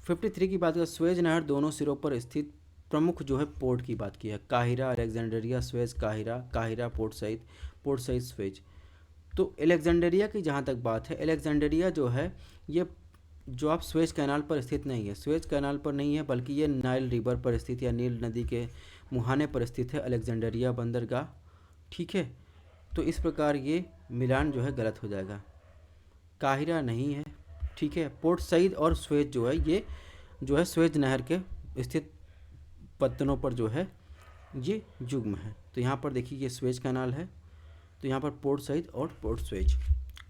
Speaker 1: 53 की बात करें, स्वेज नहर दोनों सिरों पर स्थित प्रमुख जो है पोर्ट की बात की है, Cairo, Alexandria, Suez, Cairo, Cairo port सहित स्वेज। तो अलेक्जेंड्रिया की जहाँ तक बात है, अलेक्जेंड्रिया जो है ये जो आप स्वेज कैनाल पर स्थित नहीं है, स्वेज कैनाल पर नहीं है, बल्कि ये नाइल रिवर पर स्थित या नील नदी के मुहाने पर स्थित है अलेक्जेंड्रिया बंदरगाह। ठीक है, तो इस प्रकार ये मिलान जो है गलत हो जाएगा, काहिरा नहीं है। ठीक है, पोर्ट सईद और स्वेज जो है ये जो है स्वेज नहर के स्थित पत्तनों पर जो है ये युग्म है। तो यहाँ पर देखिए ये स्वेज कैनाल है, तो यहाँ पर पोर्ट सईद और पोर्ट स्वेज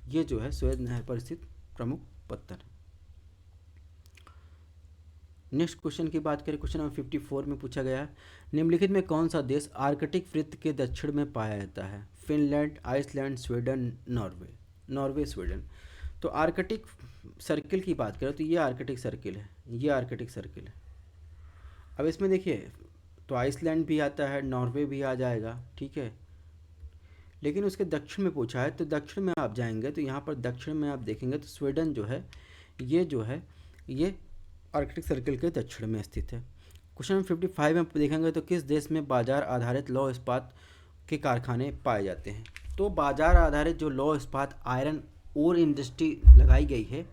Speaker 1: ये जो है स्वेज नहर पर स्थित प्रमुख पत्तन है। नेक्स्ट क्वेश्चन की बात करें, क्वेश्चन नंबर 54 में पूछा गया है, निम्नलिखित में कौन सा देश आर्कटिक वृत्त के दक्षिण में पाया जाता है? Finland, Iceland, Sweden, Norway, Sweden. तो आर्कटिक सर्किल की बात करें तो ये आर्कटिक सर्किल है, ये आर्कटिक सर्किल है। अब इसमें देखिए तो आइसलैंड भी आता है, नॉर्वे भी आ जाएगा। ठीक है, लेकिन उसके दक्षिण में पूछा है, तो दक्षिण में आप जाएंगे तो यहाँ पर दक्षिण में आप देखेंगे तो स्वीडन जो है ये आर्कटिक सर्किल के दक्षिण में स्थित है। क्वेश्चन नंबर 55 में देखेंगे तो किस देश में बाजार आधारित लौह इस्पात के कारखाने पाए जाते हैं? तो बाजार आधारित जो लौह इस्पात आयरन ओर इंडस्ट्री लगाई गई है,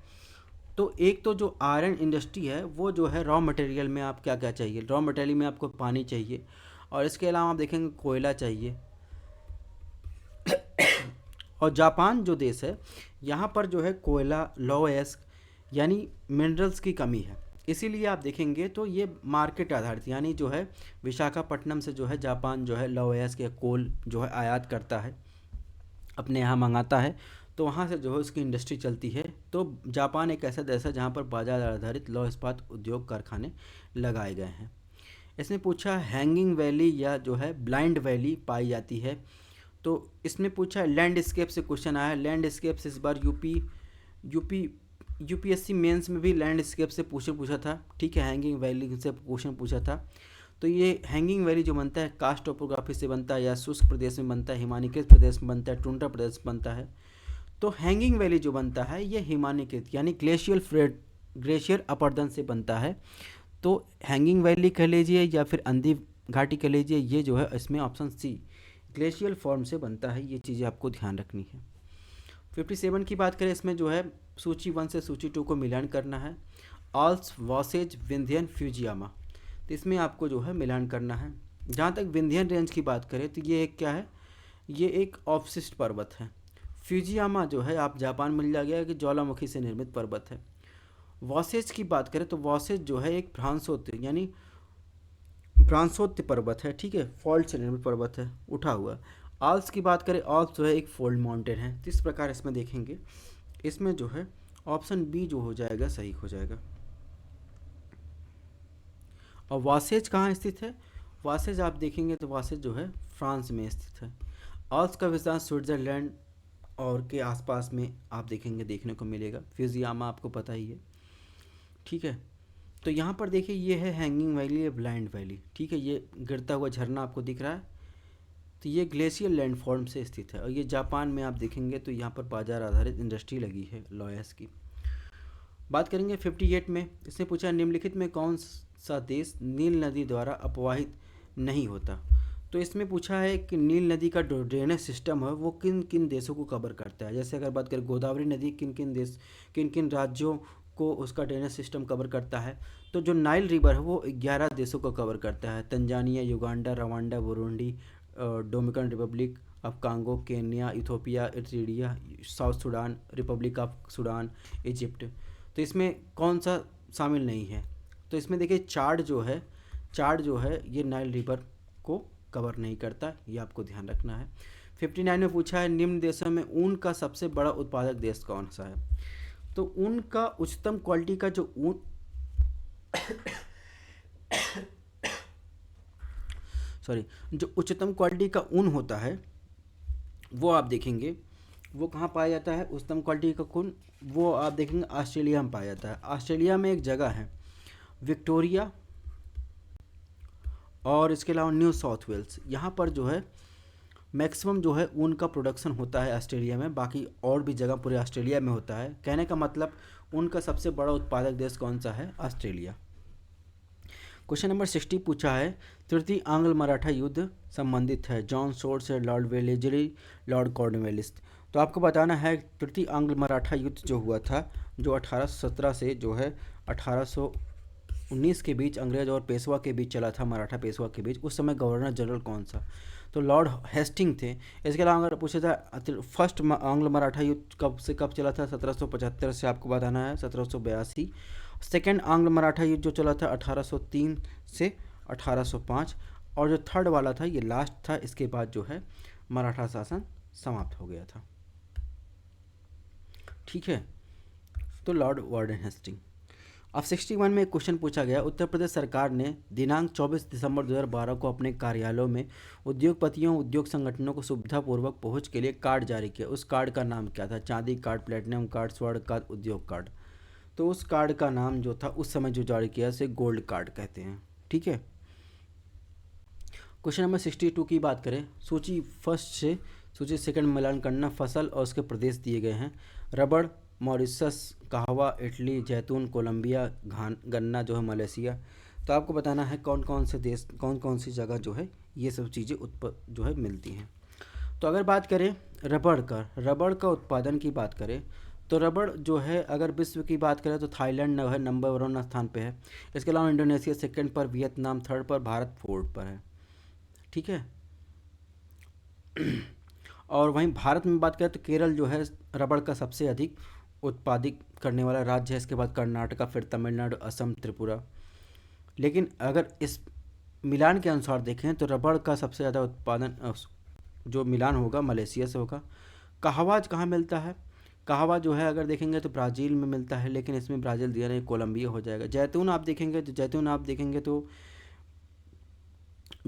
Speaker 1: तो एक तो जो आयरन इंडस्ट्री है वो जो है रॉ मटेरियल में आप क्या क्या चाहिए, रॉ मटेरियल में आपको पानी चाहिए, और इसके अलावा आप देखेंगे कोयला चाहिए। और जापान जो देश है यहाँ पर जो है कोयला, लौह यानी मिनरल्स की कमी है, इसीलिए आप देखेंगे तो ये मार्केट आधारित, यानी जो है विशाखापट्टनम से जो है जापान जो है लौह के कोल जो है आयात करता है, अपने यहाँ मंगाता है, तो वहाँ से जो है उसकी इंडस्ट्री चलती है। तो जापान एक ऐसा देश है जहाँ पर बाजार आधारित लौह इस्पात उद्योग कारखाने लगाए गए हैं। इसने पूछा हैंगिंग वैली या जो है ब्लाइंड वैली पाई जाती है, तो इसमें पूछा है लैंडस्केप से क्वेश्चन आया है। लैंडस्केप से इस बार यूपीएससी मेंस में भी लैंडस्केप से पूछा था। ठीक है, हैंगिंग वैली से क्वेश्चन पूछा था। तो ये हैंगिंग वैली जो बनता है कास्ट टोपोग्राफी से बनता है, या शुष्क प्रदेश में बनता है, हिमानीकृत प्रदेश में बनता है, टुंड्रा प्रदेश में बनता है। तो हैंगिंग वैली जो बनता है ये हिमानीकृत यानी ग्लेशियर अपरदन से बनता है। तो हैंगिंग वैली कह लीजिए या फिर अंधी घाटी कह लीजिए, ये जो है इसमें ऑप्शन सी ग्लेशियल फॉर्म से बनता है। ये चीज़ें आपको ध्यान रखनी है। 57 की बात करें, इसमें जो है सूची 1 से सूची 2 को मिलान करना है। आल्प्स, वॉसेज, विंध्यन, फ्यूजियामा, तो इसमें आपको जो है मिलान करना है। जहाँ तक विंध्यन रेंज की बात करें तो ये एक क्या है, ये एक अवशिष्ट पर्वत है। फ्यूजियामा जो है आप जापान मिल जाएगा कि ज्वालामुखी से निर्मित पर्वत है। वॉसेज की बात करें तो वॉसेज जो है एक भ्रांसोत्य पर्वत है। ठीक है, फॉल्ट से निर्मित पर्वत है, उठा हुआ। आल्प्स की बात करें, आल्प्स जो है एक फोल्ड माउंटेन है। तो इस प्रकार इसमें देखेंगे, इसमें जो है ऑप्शन बी जो हो जाएगा सही हो जाएगा। और वासेज कहाँ स्थित है? वासेज आप देखेंगे तो वासेज जो है फ्रांस में स्थित है। आल्प्स का विस्तार स्विट्जरलैंड और के आसपास में आप देखेंगे देखने को मिलेगा। फ्यूजियामा आपको पता ही है। ठीक है, तो यहाँ पर देखिए ये है हैंगिंग वैली या ब्लाइंड वैली। ठीक है, ये गिरता हुआ झरना आपको दिख रहा है, तो ये ग्लेशियर लैंडफॉर्म से स्थित है। और ये जापान में आप देखेंगे तो यहाँ पर बाजार आधारित इंडस्ट्री लगी है लॉयस की। बात करेंगे 58 में, इसने पूछा निम्नलिखित में कौन सा देश नील नदी द्वारा अपवाहित नहीं होता? तो इसमें पूछा है कि नील नदी का जो ड्रेनेज सिस्टम है वो किन किन देशों को कवर करता है। जैसे अगर बात करें गोदावरी नदी किन किन राज्यों को उसका ड्रेनेज सिस्टम कवर करता है, तो जो नाइल रिवर है वो 11 देशों को कवर करता है। Tanzania, Uganda, Rwanda, Burundi, Dominican Republic of Congo, Kenya, Ethiopia, Eritrea, south Sudan, Republic of Sudan, Egypt. तो इसमें कौन सा शामिल नहीं है? तो इसमें देखिए चार्ट जो है ये नाइल रिवर को कवर नहीं करता, ये आपको ध्यान रखना है। 59 में पूछा है निम्न देशों में ऊन का सबसे बड़ा उत्पादक देश कौन सा है? तो ऊन का उच्चतम क्वालिटी का जो ऊन जो उच्चतम क्वालिटी का ऊन होता है वो आप देखेंगे वो कहाँ पाया जाता है। उच्चतम क्वालिटी का ऊन वो आप देखेंगे ऑस्ट्रेलिया में पाया जाता है। ऑस्ट्रेलिया में एक जगह है विक्टोरिया और इसके अलावा न्यू साउथ वेल्स, यहाँ पर जो है मैक्सिमम जो है ऊन का प्रोडक्शन होता है ऑस्ट्रेलिया में, बाकी और भी जगह पूरे ऑस्ट्रेलिया में होता है। कहने का मतलब ऊन का सबसे बड़ा उत्पादक देश कौन सा है? ऑस्ट्रेलिया। क्वेश्चन नंबर 60 पूछा है, तृतीय आंग्ल मराठा युद्ध संबंधित है जॉन शोर से लॉर्ड वेलेजरी, लॉर्ड कॉर्नवेलिस। तो आपको बताना है तृतीय आंग्ल मराठा युद्ध जो हुआ था, जो 1817 से जो है 1819 के बीच अंग्रेज और पेशवा के बीच चला था, मराठा पेशवा के बीच। उस समय गवर्नर जनरल कौन सा? तो लॉर्ड हेस्टिंग थे। इसके अलावा अगर पूछा था फर्स्ट आंग्ल मराठा युद्ध कब से कब चला था? 1775 से आपको बताना है 1782। सेकेंड आंग्ल मराठा युद्ध जो चला था 1803 से 1805, और जो थर्ड वाला था ये लास्ट था, इसके बाद जो है मराठा शासन समाप्त हो गया था। ठीक है, तो लॉर्ड वार्डन हेस्टिंग। अब 61 में एक क्वेश्चन पूछा गया, उत्तर प्रदेश सरकार ने दिनांक 24 दिसंबर 2012 को अपने कार्यालयों में उद्योगपतियों उद्योग संगठनों को सुविधापूर्वक पहुंच के लिए कार्ड जारी किया। उस कार्ड का नाम क्या था? चांदी कार्ड, प्लेटिनम कार्ड, स्वर्ण कार्ड, उद्योग कार्ड। तो उस कार्ड का नाम जो था उस समय जो जारी किया उसे गोल्ड कार्ड कहते हैं। ठीक है। क्वेश्चन नंबर 62 की बात करें, सूची फर्स्ट से सूची सेकंड मिलान करना। फसल और उसके प्रदेश दिए गए हैं, रबड़ मॉरिशस, कहवा इटली, जैतून कोलंबिया, गन्ना जो है मलेशिया। तो आपको बताना है कौन कौन से देश, कौन कौन सी जगह जो है ये सब चीज़ें जो है मिलती हैं। तो अगर बात करें रबड़ का उत्पादन की बात करें तो रबड़ जो है अगर विश्व की बात करें तो थाईलैंड है नंबर 1 स्थान पे है। इसके अलावा इंडोनेशिया सेकंड पर, वियतनाम थर्ड पर, भारत फोर्थ पर है। ठीक है। और वहीं भारत में बात करें तो केरल जो है रबड़ का सबसे अधिक उत्पादित करने वाला राज्य है। इसके बाद कर्नाटका, फिर तमिलनाडु, असम, त्रिपुरा। लेकिन अगर इस मिलान के अनुसार देखें तो रबड़ का सबसे ज़्यादा उत्पादन जो मिलान होगा मलेशिया से होगा। कहवा कहाँ मिलता है? कहवा जो है अगर देखेंगे तो ब्राज़ील में मिलता है, लेकिन इसमें ब्राज़ील दिया नहीं, कोलंबिया हो जाएगा। जैतून आप देखेंगे तो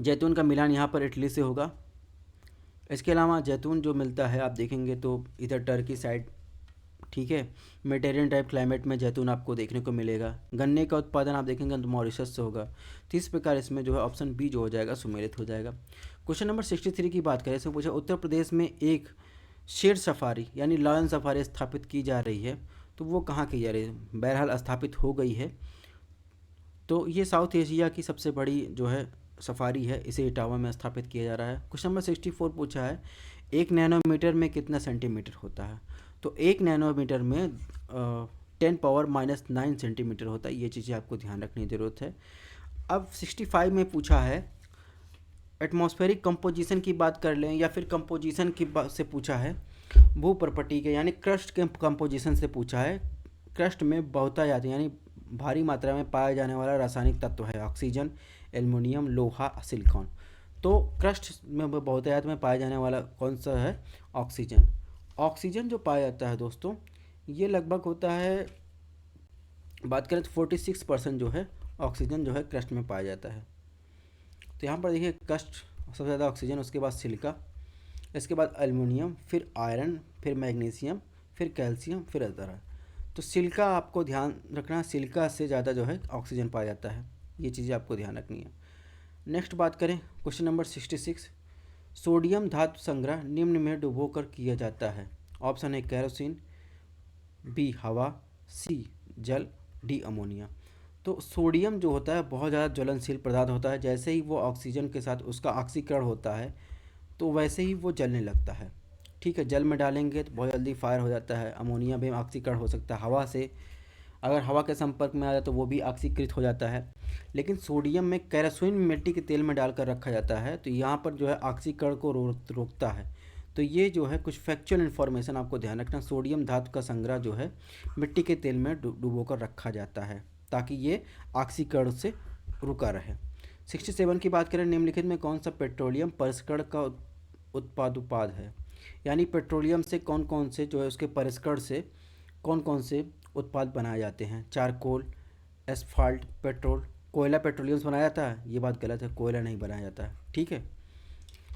Speaker 1: जैतून का मिलान यहाँ पर इटली से होगा। इसके अलावा जैतून जो मिलता है आप देखेंगे तो इधर टर्की साइड। ठीक है, मेडिटेरियन टाइप क्लाइमेट में जैतून आपको देखने को मिलेगा। गन्ने का उत्पादन आप देखेंगे तो मॉरिशस से होगा। तो इस प्रकार इसमें जो है ऑप्शन बी जो हो जाएगा सुमेलित हो जाएगा। क्वेश्चन नंबर 63 की बात करें, इसमें पूछा उत्तर प्रदेश में एक शेर सफारी यानी लायन सफारी स्थापित की जा रही है, तो वो कहाँ की जा रही है? बहरहाल स्थापित हो गई है। तो ये साउथ एशिया की सबसे बड़ी जो है सफारी है, इसे इटावा में स्थापित किया जा रहा है। क्वेश्चन नंबर 64 पूछा है, 1 नैनोमीटर में कितना सेंटीमीटर होता है? तो 1 नैनोमीटर में 10⁻⁹ सेंटीमीटर होता है। ये चीज़ें आपको ध्यान रखने की ज़रूरत है। अब 65 में पूछा है, एटमॉस्फेरिक कंपोजिशन की बात कर लें या फिर कंपोजिशन की बात से पूछा है, भूप्रपटी के यानी क्रस्ट के कंपोजिशन से पूछा है। क्रस्ट में बहुतायत यानी भारी मात्रा में पाया जाने वाला रासायनिक तत्व है ऑक्सीजन, एल्युमिनियम, लोहा, सिलिकॉन। तो क्रस्ट में बहुतायत में पाया जाने वाला कौन सा है? ऑक्सीजन। ऑक्सीजन जो पाया जाता है दोस्तों, ये लगभग होता है, बात करें तो 46% जो है ऑक्सीजन जो है क्रस्ट में पाया जाता है। तो यहाँ पर देखिए क्रस्ट सबसे ज़्यादा ऑक्सीजन, उसके बाद सिलिका, इसके बाद एल्युमिनियम, फिर आयरन, फिर मैग्नीशियम, फिर कैल्शियम, फिर अदर। तो सिलिका आपको ध्यान रखना, सिलिका से ज़्यादा जो है ऑक्सीजन पाया जाता है। ये चीज़ें आपको ध्यान रखनी है। नेक्स्ट बात करें क्वेश्चन नंबर 66, सोडियम धातु संग्रह निम्न में डुबोकर किया जाता है। ऑप्शन है कैरोसिन, बी हवा, सी जल, डी अमोनिया। तो सोडियम जो होता है बहुत ज़्यादा ज्वलनशील पदार्थ होता है। जैसे ही वो ऑक्सीजन के साथ उसका ऑक्सीकरण होता है तो वैसे ही वो जलने लगता है। ठीक है, जल में डालेंगे तो बहुत जल्दी फायर हो जाता है। अमोनिया भी ऑक्सीकरण हो सकता है हवा से, अगर हवा के संपर्क में आ जाए तो वो भी ऑक्सीकृत हो जाता है। लेकिन सोडियम में कैरोसिन मिट्टी के तेल में डालकर रखा जाता है, तो यहाँ पर जो है ऑक्सीकरण को रोकता है। तो ये जो है कुछ फैक्चुअल इन्फॉर्मेशन आपको ध्यान रखना, सोडियम धातु का संग्रह जो है मिट्टी के तेल में डुबोकर रखा जाता है ताकि ये ऑक्सीकरण से रुका रहे। 67 की बात करें, निम्नलिखित में कौन सा पेट्रोलियम परिष्करण का उत्पाद है? यानी पेट्रोलियम से कौन कौन से जो है उसके परिष्करण से कौन कौन से उत्पाद बनाए जाते हैं? Charcoal, asphalt, petrol. कोयला पेट्रोलियम से बनाया जाता है, ये बात गलत है, कोयला नहीं बनाया जाता है। ठीक है।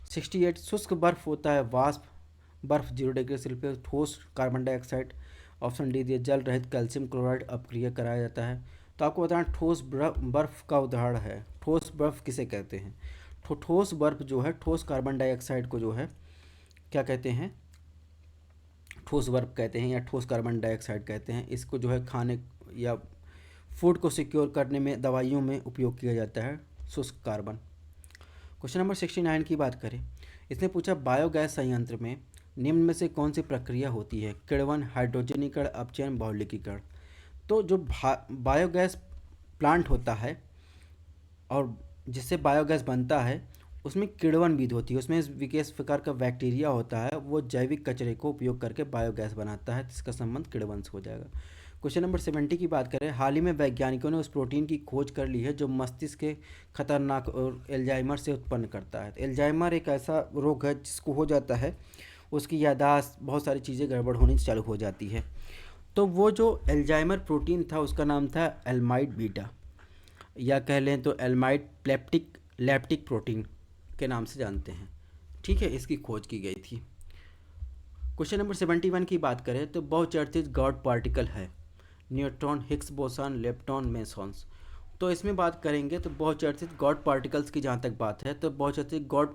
Speaker 1: 68, शुष्क बर्फ होता है वाष्प बर्फ 0 डिग्री सेल्सियस, ठोस कार्बन डाइऑक्साइड। ऑप्शन डी दिए, जल रहित कैल्शियम क्लोराइड अपक्रिया कराया जाता है। तो आपको बताना ठोस बर्फ का उदाहरण है। ठोस बर्फ किसे कहते हैं? ठोस बर्फ जो है ठोस कार्बन डाइऑक्साइड को जो है क्या कहते हैं, ठोस वर्क कहते हैं या ठोस कार्बन डाइऑक्साइड कहते हैं। इसको जो है खाने या फूड को सिक्योर करने में, दवाइयों में उपयोग किया जाता है शुष्क कार्बन। क्वेश्चन नंबर 69 की बात करें, इसने पूछा बायोगैस संयंत्र में निम्न में से कौन सी प्रक्रिया होती है, किण्वन, हाइड्रोजनीकरण, अपचयन, बहुलकीकरण। तो जो बायोगैस प्लांट होता है और जिससे बायोगैस बनता है उसमें किण्वन विधि होती है, उसमें विशेष प्रकार का बैक्टीरिया होता है, वो जैविक कचरे को उपयोग करके बायोगैस बनाता है, इसका संबंध किण्वन से हो जाएगा। क्वेश्चन नंबर 70 की बात करें, हाल ही में वैज्ञानिकों ने उस प्रोटीन की खोज कर ली है जो मस्तिष्क के खतरनाक और एल्जाइमर से उत्पन्न करता है। एल्जाइमर एक ऐसा रोग है जिसको हो जाता है, उसकी याददाश्त, बहुत सारी चीज़ें गड़बड़ होनी चालू हो जाती है। तो वो जो एल्जाइमर प्रोटीन था उसका नाम था एल्माइड बीटा, या कह लें तो एल्माइड लैप्टिक प्रोटीन के नाम से जानते हैं। ठीक है, इसकी खोज की गई थी। क्वेश्चन नंबर 71 की बात करें तो बहुचर्चित गॉड पार्टिकल है न्यूट्रॉन, हिग्स बोसन, लेप्टॉन, मेसॉन्स। तो इसमें बात करेंगे तो बहुचर्चित गॉड पार्टिकल्स की जहाँ तक बात है तो बहुचर्चित गॉड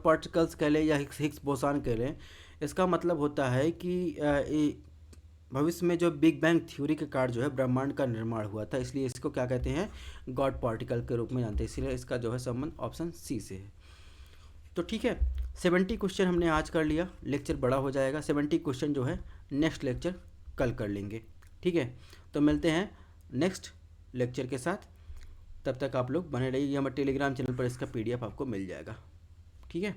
Speaker 1: पार्टिकल्स कह लें या हिग्स बोसन कह लें, इसका मतलब होता है कि भविष्य में जो बिग बैंग थ्योरी के कारण जो है ब्रह्मांड का निर्माण हुआ था, इसलिए इसको क्या कहते हैं, गॉड पार्टिकल के रूप में जानते हैं, इसलिए इसका जो है संबंध ऑप्शन सी से है। तो ठीक है, 70 क्वेश्चन हमने आज कर लिया, लेक्चर बड़ा हो जाएगा, 70 क्वेश्चन जो है नेक्स्ट लेक्चर कल कर लेंगे। ठीक है, तो मिलते हैं नेक्स्ट लेक्चर के साथ, तब तक आप लोग बने रहिए, हमारे टेलीग्राम चैनल पर इसका PDF आपको मिल जाएगा। ठीक है।